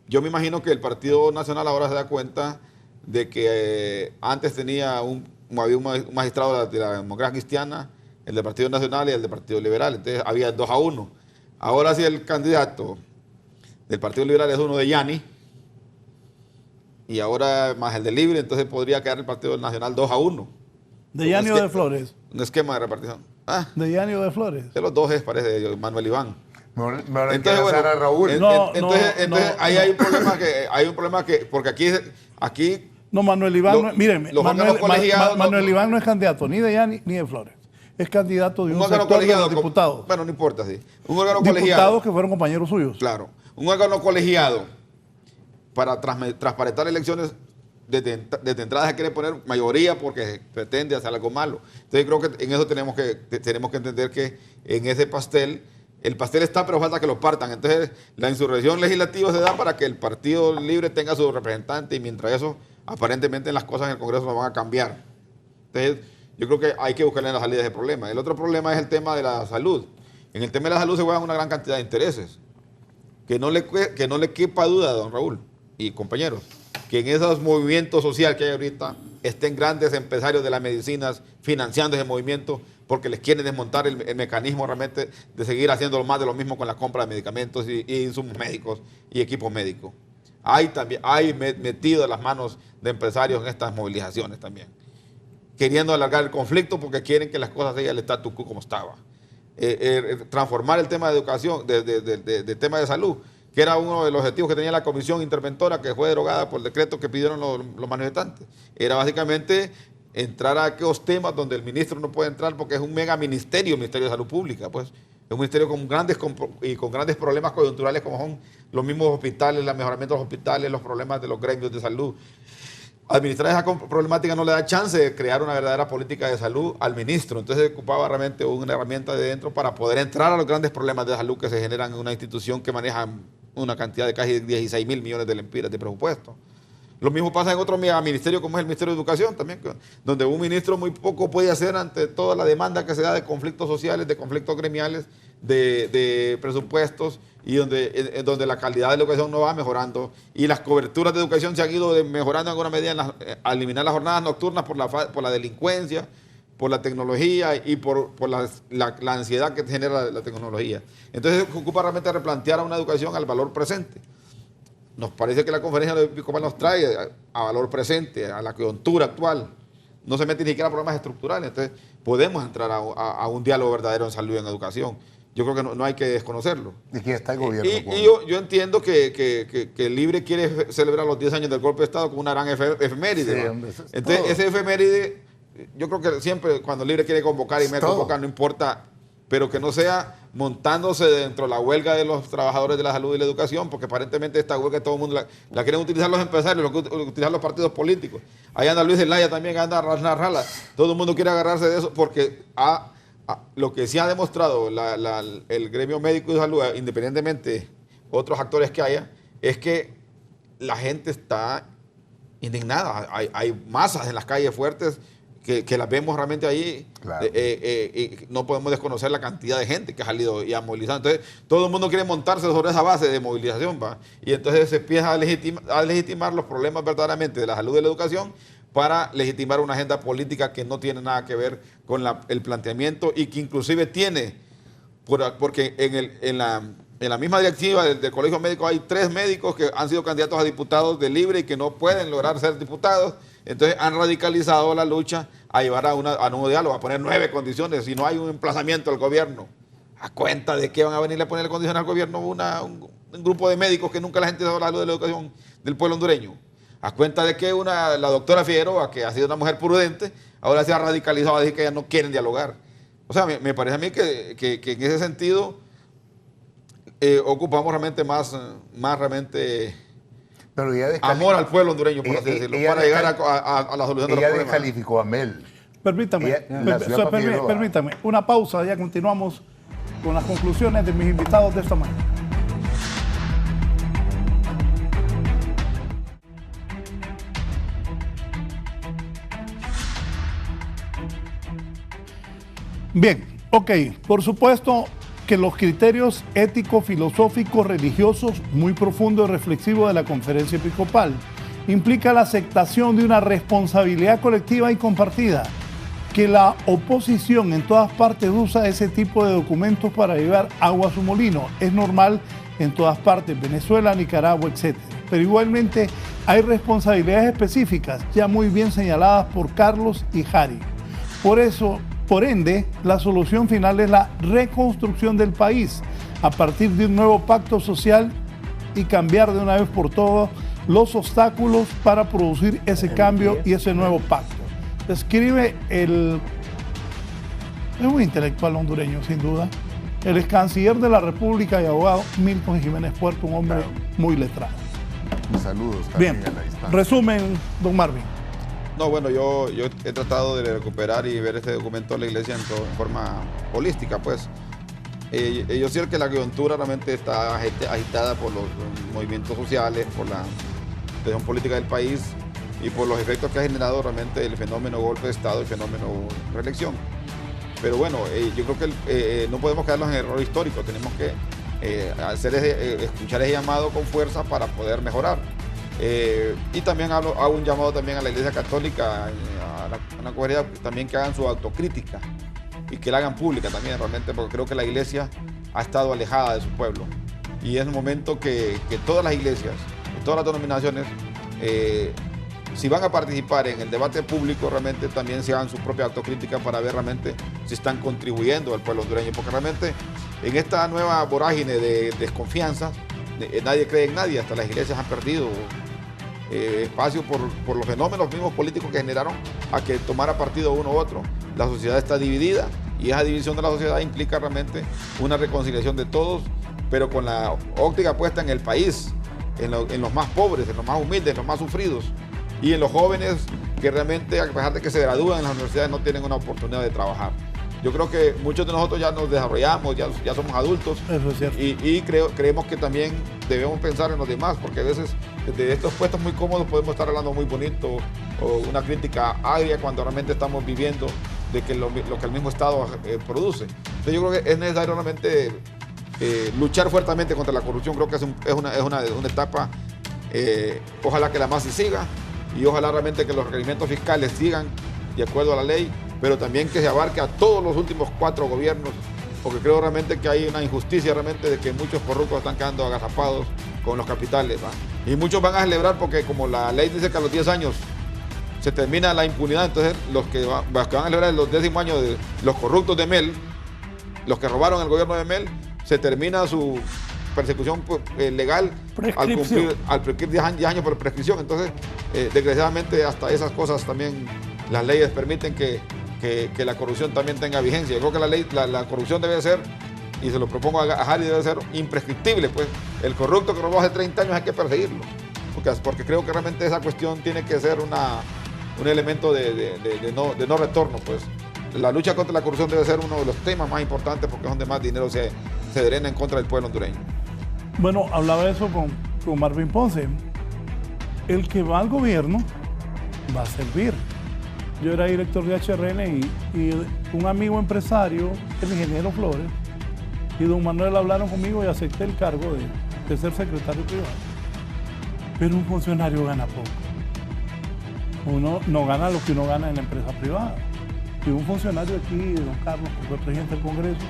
yo me imagino que el Partido Nacional ahora se da cuenta de que antes había un magistrado de la Democracia Cristiana, el del Partido Nacional y el del Partido Liberal, entonces había 2-1. Ahora si el candidato del Partido Liberal es uno de Yani, y ahora más el de Libre, entonces podría quedar el Partido Nacional 2-1. ¿De Yani o de Flores? Un esquema de repartición. ¿De Yani o de Flores? De los dos parece Manuel Iván. Entonces, bueno, a Raúl. Entonces ahí hay un problema que porque aquí no, Manuel Iván, miren, Manuel Iván no es candidato ni de Yani ni de Flores. Es candidato de un sector de los diputados. Bueno, no importa, sí. Un órgano diputados colegiado. Que fueron compañeros suyos. Claro. Un órgano colegiado para transparentar elecciones desde entrada se quiere poner mayoría porque pretende hacer algo malo. Entonces creo que en eso tenemos que entender que en ese pastel, el pastel está, pero falta que lo partan. Entonces la insurrección legislativa se da para que el Partido Libre tenga su representante y mientras eso, aparentemente las cosas en el Congreso no van a cambiar. Entonces yo creo que hay que buscarle la salida de ese problema. El otro problema es el tema de la salud. En el tema de la salud se juegan una gran cantidad de intereses. Que no le quepa duda, don Raúl y compañeros, que en esos movimientos sociales que hay ahorita estén grandes empresarios de las medicinas financiando ese movimiento porque les quieren desmontar el mecanismo realmente de seguir haciendo más de lo mismo con la compra de medicamentos y insumos médicos y equipos médicos. Hay metido las manos de empresarios en estas movilizaciones también, queriendo alargar el conflicto porque quieren que las cosas sigan el status quo como estaba. Transformar el tema de educación, de tema de salud, que era uno de los objetivos que tenía la comisión interventora que fue derogada por el decreto que pidieron los manifestantes. Era básicamente entrar a aquellos temas donde el ministro no puede entrar porque es un mega ministerio, el Ministerio de Salud Pública, pues es un ministerio con grandes problemas coyunturales como son los mismos hospitales, el mejoramiento de los hospitales, los problemas de los gremios de salud. Administrar esa problemática no le da chance de crear una verdadera política de salud al ministro. Entonces ocupaba realmente una herramienta de dentro para poder entrar a los grandes problemas de salud que se generan en una institución que maneja una cantidad de casi 16.000 millones de lempiras de presupuesto. Lo mismo pasa en otro ministerio como es el Ministerio de Educación también, donde un ministro muy poco puede hacer ante toda la demanda que se da de conflictos sociales, de conflictos gremiales, de presupuestos y donde la calidad de la educación no va mejorando y las coberturas de educación se han ido mejorando en alguna medida al eliminar las jornadas nocturnas por la delincuencia, por la tecnología y por la ansiedad que genera la tecnología. Entonces ocupa realmente replantear a una educación al valor presente. Nos parece que la conferencia de Episcopal nos trae a valor presente, a la coyuntura actual. No se mete ni siquiera a problemas estructurales. Entonces podemos entrar a un diálogo verdadero en salud y en educación. yo creo que no hay que desconocerlo. Y que está el gobierno. Y yo entiendo que el Libre quiere celebrar los 10 años del golpe de Estado con una gran efeméride. Sí, hombre, entonces, ese efeméride, yo creo que siempre cuando el Libre quiere convocar y me convoca, no importa, pero que no sea montándose dentro de la huelga de los trabajadores de la salud y la educación, porque aparentemente esta huelga todo el mundo la quieren utilizar los empresarios, utilizar los partidos políticos. Ahí anda Luis Zelaya también, anda Rala. Todo el mundo quiere agarrarse de eso porque lo que sí ha demostrado el gremio médico de salud, independientemente otros actores que haya, es que la gente está indignada. Hay masas en las calles fuertes que las vemos realmente ahí. Claro. No podemos desconocer la cantidad de gente que ha salido y ha movilizado. Entonces, todo el mundo quiere montarse sobre esa base de movilización, ¿va? Y entonces se empieza a legitimar los problemas verdaderamente de la salud y de la educación para legitimar una agenda política que no tiene nada que ver con el planteamiento y que inclusive tiene, porque en la misma directiva del Colegio Médico hay 3 médicos que han sido candidatos a diputados de Libre y que no pueden lograr ser diputados. Entonces han radicalizado la lucha a llevar a nuevo diálogo, a poner 9 condiciones. Si no hay un emplazamiento al gobierno, ¿a cuenta de qué van a venirle a ponerle condiciones al gobierno un grupo de médicos que nunca la gente ha dado la luz de la educación del pueblo hondureño? ¿A cuenta de que la doctora Figueroa, que ha sido una mujer prudente, ahora se ha radicalizado a decir que ya no quieren dialogar? O sea, me parece a mí que en ese sentido ocupamos realmente más realmente... Pero amor al pueblo hondureño, por así decirlo, para llegar a la solución de los problemas. Ella descalificó a Mel. Permítame, una pausa, ya continuamos con las conclusiones de mis invitados de esta mañana. Bien, ok, por supuesto que los criterios éticos, filosóficos, religiosos, muy profundos y reflexivos de la Conferencia Episcopal implica la aceptación de una responsabilidad colectiva y compartida, que la oposición en todas partes usa ese tipo de documentos para llevar agua a su molino. Es normal en todas partes, Venezuela, Nicaragua, etc. Pero igualmente hay responsabilidades específicas, ya muy bien señaladas por Carlos y Jari. Por ende, la solución final es la reconstrucción del país a partir de un nuevo pacto social y cambiar de una vez por todas los obstáculos para producir ese cambio y ese nuevo pacto. Escribe es un intelectual hondureño, sin duda, el ex canciller de la República y abogado Milton Jiménez Puerto, un hombre muy letrado. Saludos también. Bien, resumen, don Marvin. No, bueno, yo he tratado de recuperar y ver este documento de la Iglesia en forma holística, pues. Yo sé que la coyuntura realmente está agitada por los movimientos sociales, por la situación política del país y por los efectos que ha generado realmente el fenómeno golpe de Estado y el fenómeno reelección. Pero bueno, yo creo que no podemos quedarnos en error histórico, tenemos que escuchar ese llamado con fuerza para poder mejorar. Y también hago un llamado también a la Iglesia Católica, a la comunidad también que hagan su autocrítica y que la hagan pública también realmente, porque creo que la Iglesia ha estado alejada de su pueblo. Y es el momento que todas las iglesias, todas las denominaciones, si van a participar en el debate público, realmente también se hagan su propia autocrítica para ver realmente si están contribuyendo al pueblo hondureño, porque realmente en esta nueva vorágine de desconfianza, nadie cree en nadie, hasta las iglesias han perdido espacio por los fenómenos mismos políticos que generaron a que tomara partido uno u otro. La sociedad está dividida y esa división de la sociedad implica realmente una reconciliación de todos, pero con la óptica puesta en el país, en los más pobres, en los más humildes, en los más sufridos y en los jóvenes que realmente, a pesar de que se gradúan en las universidades, no tienen una oportunidad de trabajar. Yo creo que muchos de nosotros ya nos desarrollamos, ya somos adultos. Eso es cierto. Y creemos que también debemos pensar en los demás, porque a veces desde estos puestos muy cómodos podemos estar hablando muy bonito o una crítica agria cuando realmente estamos viviendo de que lo que el mismo Estado produce. Entonces yo creo que es necesario realmente luchar fuertemente contra la corrupción. Creo que es una etapa, ojalá que la masa siga y ojalá realmente que los requerimientos fiscales sigan de acuerdo a la ley, pero también que se abarque a todos los últimos 4 gobiernos, porque creo realmente que hay una injusticia realmente de que muchos corruptos están quedando agazapados con los capitales, ¿va? Y muchos van a celebrar porque como la ley dice que a los 10 años se termina la impunidad, entonces los que van a celebrar los 10º años de los corruptos de Mel, los que robaron el gobierno de Mel, se termina su persecución legal al cumplir 10 años por prescripción. Entonces, desgraciadamente, hasta esas cosas también las leyes permiten que la corrupción también tenga vigencia. Yo creo que la corrupción debe ser, y se lo propongo a Harry, debe ser imprescriptible. Pues el corrupto que robó hace 30 años hay que perseguirlo, porque creo que realmente esa cuestión tiene que ser un elemento de no retorno. Pues la lucha contra la corrupción debe ser uno de los temas más importantes, porque es donde más dinero se drena en contra del pueblo hondureño. Bueno, hablaba eso con Marvin Ponce. El que va al gobierno va a servir. Yo era director de HRN y un amigo empresario, el ingeniero Flores, y don Manuel hablaron conmigo y acepté el cargo de ser secretario privado. Pero un funcionario gana poco. Uno no gana lo que uno gana en la empresa privada. Y un funcionario aquí, don Carlos, que fue presidente del Congreso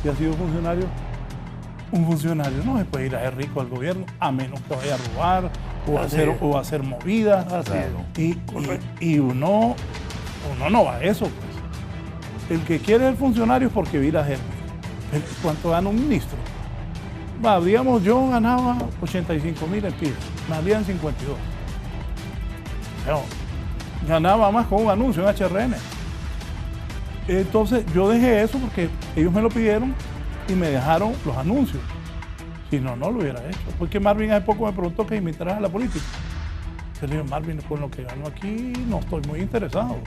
y ha sido funcionario, un funcionario no se puede ir a ser rico al gobierno a menos que vaya a robar o a hacer movidas. Y uno no va a eso, pues. El que quiere ser funcionario es porque va a ir a ser. ¿Cuánto gana un ministro? Digamos, yo ganaba 85,000 en piso, me salían 52. Pero ganaba más con un anuncio en HRN. Entonces yo dejé eso porque ellos me lo pidieron y me dejaron los anuncios. Si no, no lo hubiera hecho. Porque Marvin hace poco me preguntó que invitara a la política. Yo le dije, Marvin, con lo que gano aquí no estoy muy interesado.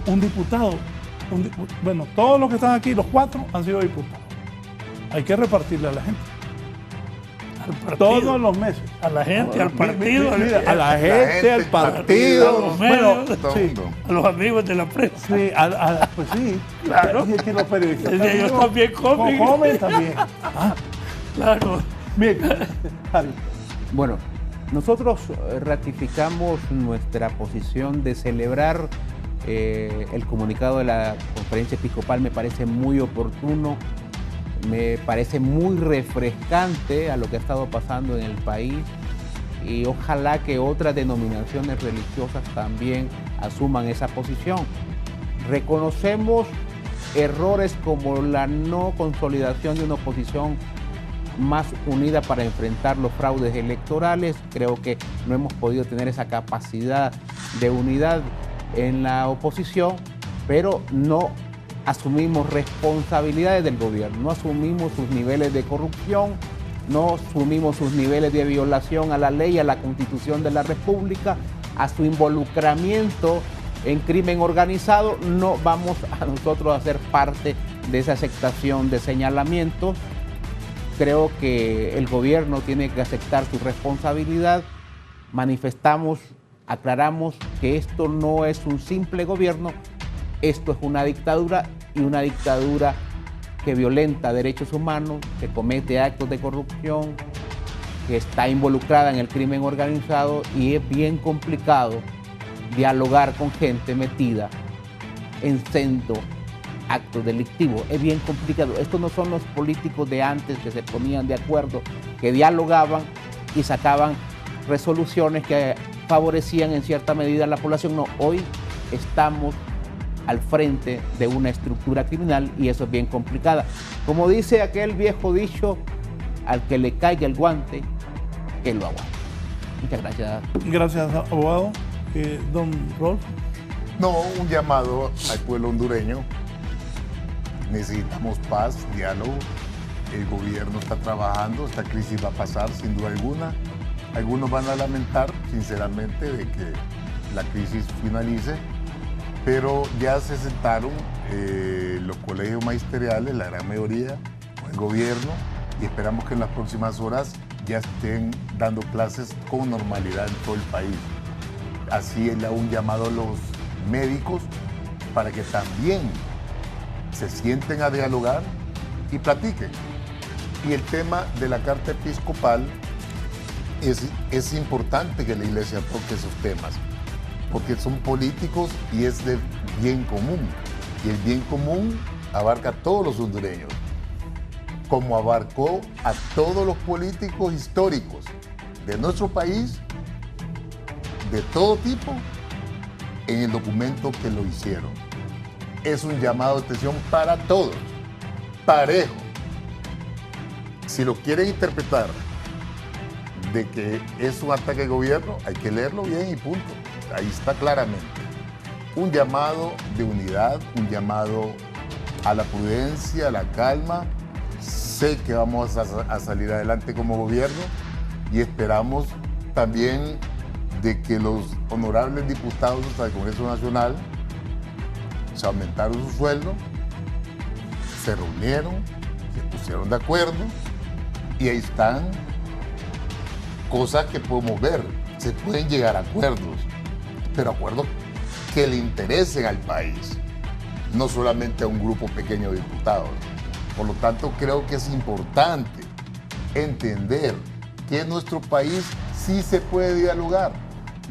Un diputado, bueno, todos los que están aquí, los 4 han sido diputados. Hay que repartirle a la gente. Todos los meses. A la gente, al partido. A la gente, al partido. Bueno, sí, a los amigos de la prensa. Sí, pues sí. Claro. Y que los periodistas ellos también comen también. Claro. Bien, Harry. Bueno, nosotros ratificamos nuestra posición de celebrar el comunicado de la Conferencia Episcopal. Me parece muy oportuno. Me parece muy refrescante a lo que ha estado pasando en el país y ojalá que otras denominaciones religiosas también asuman esa posición. Reconocemos errores como la no consolidación de una oposición más unida para enfrentar los fraudes electorales. Creo que no hemos podido tener esa capacidad de unidad en la oposición, pero no asumimos responsabilidades del gobierno, no asumimos sus niveles de corrupción, no asumimos sus niveles de violación a la ley, a la Constitución de la República, a su involucramiento en crimen organizado. No vamos a nosotros a ser parte de esa aceptación de señalamientos. Creo que el gobierno tiene que aceptar su responsabilidad. Manifestamos, aclaramos que esto no es un simple gobierno. Esto es una dictadura, y una dictadura que violenta derechos humanos, que comete actos de corrupción, que está involucrada en el crimen organizado, y es bien complicado dialogar con gente metida en sendo actos delictivos. Es bien complicado. Estos no son los políticos de antes que se ponían de acuerdo, que dialogaban y sacaban resoluciones que favorecían en cierta medida a la población. No, hoy estamos al frente de una estructura criminal y eso es bien complicada. Como dice aquel viejo dicho, al que le caiga el guante, que lo aguante. Muchas gracias. Gracias, abogado. Don Rolf. No, un llamado al pueblo hondureño. Necesitamos paz, diálogo. El gobierno está trabajando, esta crisis va a pasar sin duda alguna. Algunos van a lamentar, sinceramente, de que la crisis finalice, pero ya se sentaron los colegios magisteriales, la gran mayoría, con el gobierno, y esperamos que en las próximas horas ya estén dando clases con normalidad en todo el país. Así es un llamado a los médicos para que también se sienten a dialogar y platiquen. Y el tema de la carta episcopal, es importante que la iglesia toque esos temas, porque son políticos y es del bien común. Y el bien común abarca a todos los hondureños, como abarcó a todos los políticos históricos de nuestro país, de todo tipo, en el documento que lo hicieron. Es un llamado de atención para todos. parejo. Si lo quieren interpretar de que es un ataque al gobierno, hay que leerlo bien y punto. Ahí está claramente. Un llamado de unidad, un llamado a la prudencia, a la calma. Sé que vamos a salir adelante como gobierno y esperamos también de que los honorables diputados del Congreso Nacional se aumentaron su sueldo, se reunieron, se pusieron de acuerdo y ahí están cosas que podemos ver. Se pueden llegar a acuerdos, pero acuerdos que le interesen al país, no solamente a un grupo pequeño de diputados. Por lo tanto, creo que es importante entender que en nuestro país sí se puede dialogar.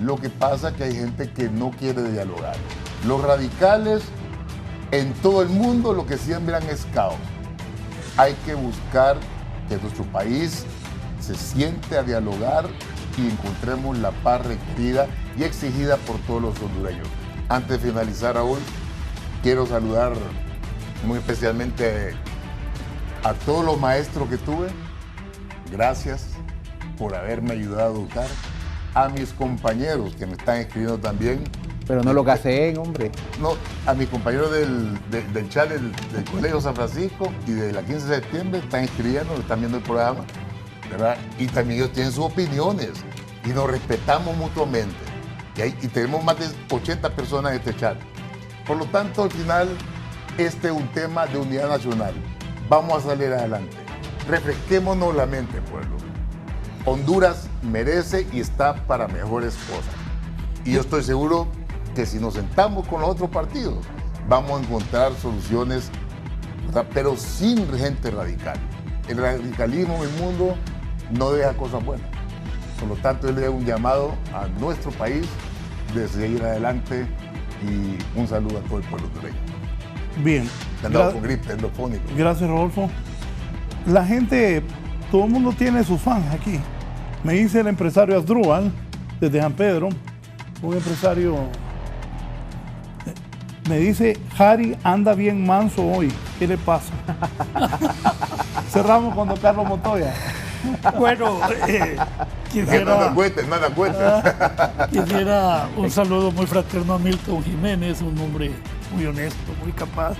Lo que pasa es que hay gente que no quiere dialogar. Los radicales en todo el mundo lo que siembran es caos. Hay que buscar que nuestro país se siente a dialogar y encontremos la paz requerida y exigida por todos los hondureños. Antes de finalizar, Raúl, quiero saludar muy especialmente a todos los maestros que tuve. Gracias por haberme ayudado a educar. A mis compañeros que me están escribiendo también. Pero no lo gaseen, hombre. No, a mis compañeros del chat del Colegio San Francisco y de la 15 de septiembre están escribiendo, están viendo el programa, ¿verdad? Y también ellos tienen sus opiniones y nos respetamos mutuamente. Y tenemos más de 80 personas en este chat. Por lo tanto, al final, este es un tema de unidad nacional. Vamos a salir adelante. Refresquémonos la mente, pueblo. Honduras merece y está para mejores cosas. Y yo estoy seguro que si nos sentamos con los otros partidos, vamos a encontrar soluciones, ¿verdad? Pero sin gente radical. El radicalismo en el mundo no deja cosas buenas. Por lo tanto, yo le doy un llamado a nuestro país de seguir adelante y un saludo a todo el pueblo hondureño. Bien. Con gripe, endofónico. Gracias, Rodolfo. La gente, todo el mundo tiene sus fans aquí. Me dice el empresario Asdrúbal, desde San Pedro, un empresario, me dice, Harry anda bien manso hoy, ¿qué le pasa? Cerramos con don Carlos Montoya. Bueno, quisiera un saludo muy fraterno a Milton Jiménez, un hombre muy honesto, muy capaz.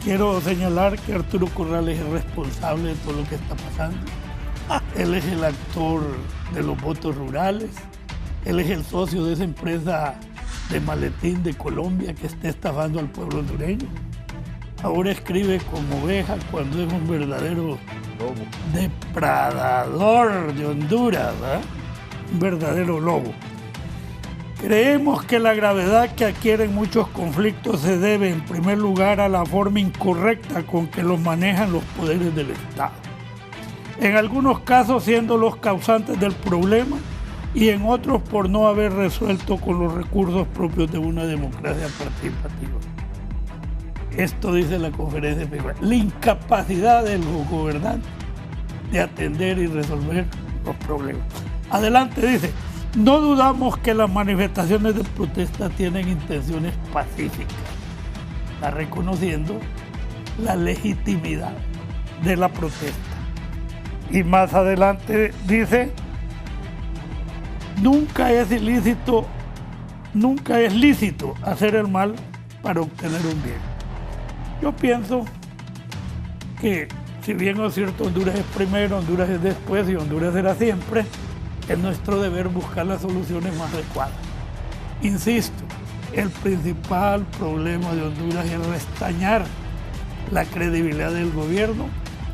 Quiero señalar que Arturo Corral es el responsable de todo lo que está pasando. Él es el actor de los votos rurales. Él es el socio de esa empresa de maletín de Colombia que está estafando al pueblo hondureño. Ahora escribe como oveja cuando es un verdadero depredador de Honduras, ¿verdad? Un verdadero lobo. Creemos que la gravedad que adquieren muchos conflictos se debe, en primer lugar, a la forma incorrecta con que los manejan los poderes del Estado. En algunos casos siendo los causantes del problema y en otros por no haber resuelto con los recursos propios de una democracia participativa. Esto dice la conferencia de Pekín. La incapacidad de los gobernantes de atender y resolver los problemas. Adelante dice, no dudamos que las manifestaciones de protesta tienen intenciones pacíficas. Está reconociendo la legitimidad de la protesta. Y más adelante dice, nunca es lícito hacer el mal para obtener un bien. Yo pienso que, si bien es cierto, Honduras es primero, Honduras es después y Honduras será siempre, es nuestro deber buscar las soluciones más adecuadas. Insisto, el principal problema de Honduras es restañar la credibilidad del gobierno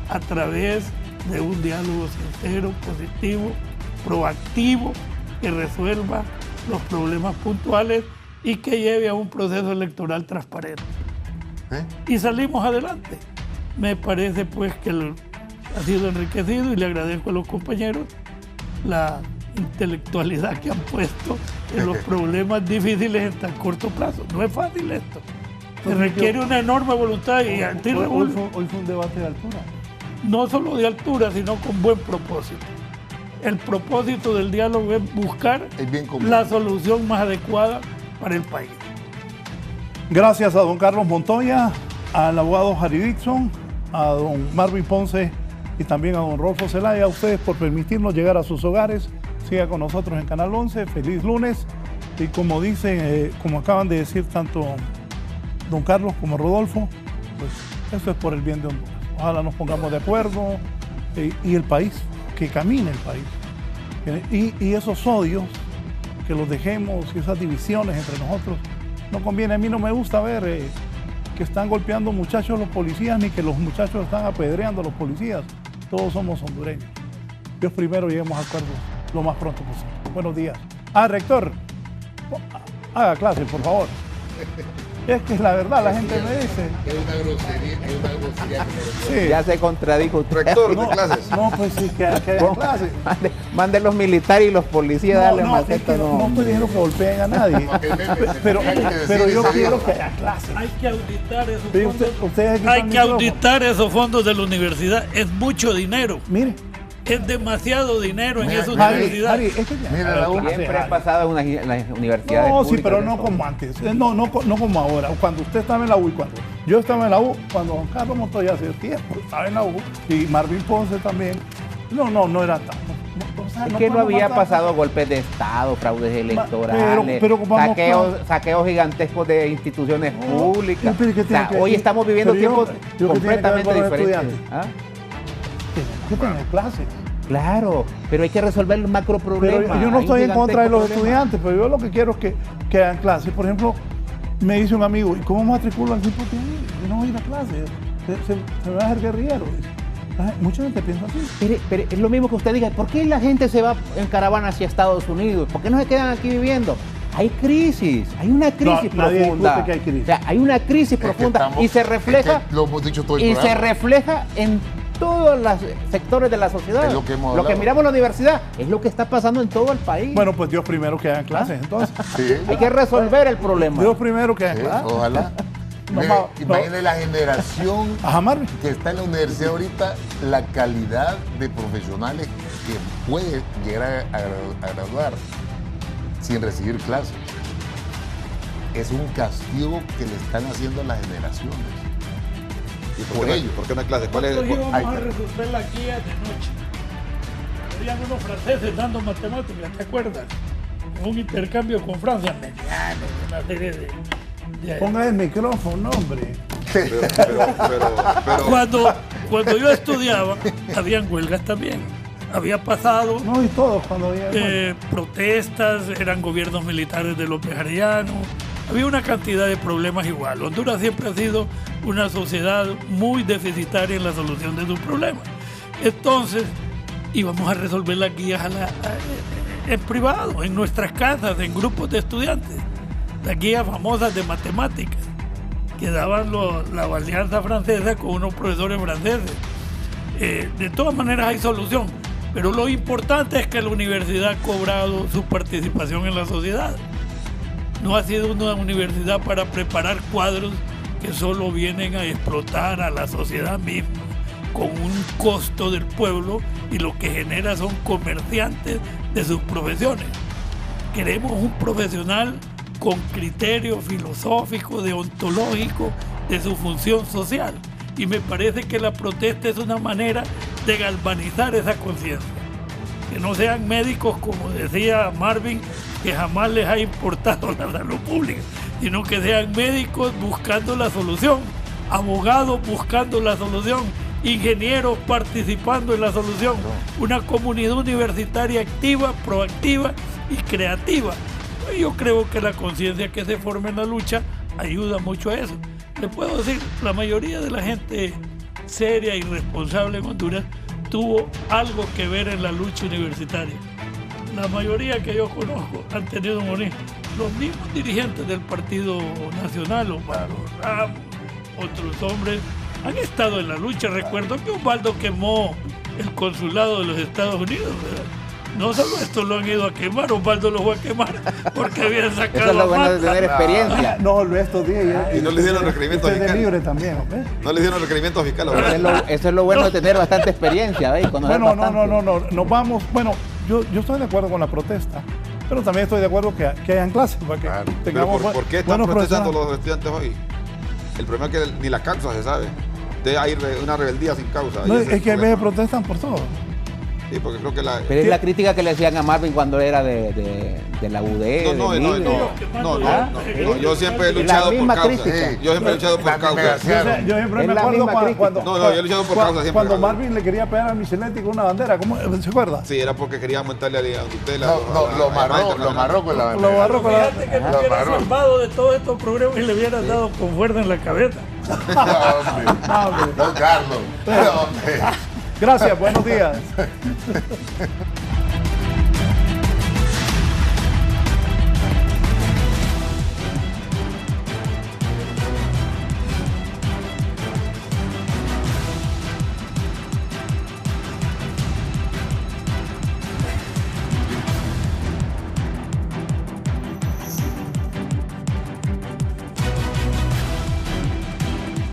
a través de un diálogo sincero, positivo, proactivo, que resuelva los problemas puntuales y que lleve a un proceso electoral transparente. Y salimos adelante. Me parece pues que ha sido enriquecido y le agradezco a los compañeros la intelectualidad que han puesto en los problemas difíciles en tan corto plazo. No es fácil esto. Se requiere una enorme voluntad y hoy fue un debate de altura. No solo de altura, sino con buen propósito. El propósito del diálogo es buscar la solución más adecuada para el país. Gracias a don Carlos Montoya, al abogado Harry Dixon, a don Marvin Ponce y también a don Rolfo Zelaya, a ustedes por permitirnos llegar a sus hogares. Siga con nosotros en Canal 11. Feliz lunes. Y como dicen, como acaban de decir tanto don Carlos como Rodolfo, pues eso es por el bien de Honduras. Ojalá nos pongamos de acuerdo y el país, que camine el país. Y esos odios, que los dejemos, y esas divisiones entre nosotros, no conviene. A mí no me gusta ver que están golpeando muchachos los policías, ni que los muchachos están apedreando a los policías. Todos somos hondureños. Dios primero, lleguemos a acuerdos lo más pronto posible. Buenos días. Rector, haga clase, por favor. Es que es la verdad, la gente me dice. Es una grosería. Sí. Ya se contradijo usted. Rector de clases. No, pues sí, que haya clases. Mande los militares y los policías darle maceta. No estoy diciendo que golpeen a nadie. Pero yo quiero que haya clases. Hay que auditar esos fondos. Hay que auditar esos fondos de la universidad. Es mucho dinero. Mire. Es demasiado dinero en esa universidad. Siempre ha pasado en las universidades. No, sí, pero no como antes. No como ahora. Cuando usted estaba en la U y cuando yo estaba en la U, cuando don Carlos Montoya hace tiempo estaba en la U y Marvin Ponce también. No era tanto. Es que no había pasado golpes de Estado, fraudes electorales, saqueos gigantescos de instituciones públicas. Hoy estamos viviendo tiempos completamente diferentes. ¿Qué tiene clases? Claro, pero hay que resolver el macro problema. Yo no estoy en contra de los estudiantes, pero yo lo que quiero es que hagan clases. Por ejemplo, me dice un amigo, ¿y cómo matriculan tipo que yo no voy a ir a clase? Se me va a hacer guerrillero. Mucha gente piensa así. Pero es lo mismo que usted diga, ¿por qué la gente se va en caravana hacia Estados Unidos? ¿Por qué no se quedan aquí viviendo? Hay crisis, hay una crisis profunda. Que hay crisis. O sea, hay una crisis profunda y se refleja, lo hemos dicho todo el programa. Se refleja en todos los sectores de la sociedad. Es lo que miramos en la universidad es lo que está pasando en todo el país. Bueno, pues Dios primero que hagan clases, entonces. Sí. Hay que resolver el problema. Dios primero que hagan clases. Ojalá. Imagínate la generación que está en la universidad ahorita, la calidad de profesionales que puede llegar a graduar sin recibir clases. Es un castigo que le están haciendo a las generaciones. ¿Y por qué no hay clases? ¿Cuál es? Íbamos a resolver la guía de noche. Habían unos franceses dando matemáticas, ¿te acuerdas? Un intercambio con Francia, mediano, una serie de... Ponga el micrófono, hombre. Pero... Cuando yo estudiaba, habían huelgas también. Había pasado... No, y todos cuando había... protestas, eran gobiernos militares de López Arellano. Había una cantidad de problemas igual. Honduras siempre ha sido una sociedad muy deficitaria en la solución de sus problemas. Entonces, íbamos a resolver las guías en privado, en nuestras casas, en grupos de estudiantes. Las guías famosas de matemáticas que daban la alianza francesa con unos profesores franceses. De todas maneras hay solución, pero lo importante es que la universidad ha cobrado su participación en la sociedad. No ha sido una universidad para preparar cuadros que solo vienen a explotar a la sociedad misma con un costo del pueblo y lo que genera son comerciantes de sus profesiones. Queremos un profesional con criterio filosófico, deontológico de su función social y me parece que la protesta es una manera de galvanizar esa conciencia. Que no sean médicos, como decía Marvin, que jamás les ha importado la salud pública, sino que sean médicos buscando la solución, abogados buscando la solución, ingenieros participando en la solución, una comunidad universitaria activa, proactiva y creativa. Yo creo que la conciencia que se forma en la lucha ayuda mucho a eso. Le puedo decir, la mayoría de la gente seria y responsable en Honduras tuvo algo que ver en la lucha universitaria. La mayoría que yo conozco han tenido un origen. Los mismos dirigentes del Partido Nacional, Osvaldo Ramos, otros hombres, han estado en la lucha. Recuerdo que Osvaldo quemó el consulado de los Estados Unidos, ¿verdad? No solo esto lo han ido a quemar, Osvaldo lo fue a quemar porque habían sacado. Eso es lo bueno de tener experiencia. No, estos días. Y no le dieron requerimientos fiscales. libre también, ¿ves? No le dieron requerimientos fiscales. Eso es lo bueno de tener bastante experiencia, ¿ves? Bueno, no. Nos vamos. Bueno, yo estoy de acuerdo con la protesta, pero también estoy de acuerdo que hayan clases. Para que tengamos ¿Por qué están protestando los estudiantes hoy? El problema es que ni la causa se sabe. hay una rebeldía sin causa. No, es que a veces protestan por todo. Sí, porque creo que Pero es la crítica que le hacían a Marvin cuando era de la UD. No, yo siempre he luchado por causa. Yo siempre he luchado por causa. Yo siempre me acuerdo cuando... yo he luchado por causa siempre. Cuando Marvin le quería pegar a Micheletti con una bandera, ¿cómo se acuerda? Sí, era porque quería aumentarle a Tutela. Lo amarró con la bandera. Lo amarró con la bandera. Fíjate que te hubieras salvado de todos estos problemas y le hubieras dado con fuerza en la cabeza. No, Carlos. Gracias, buenos días.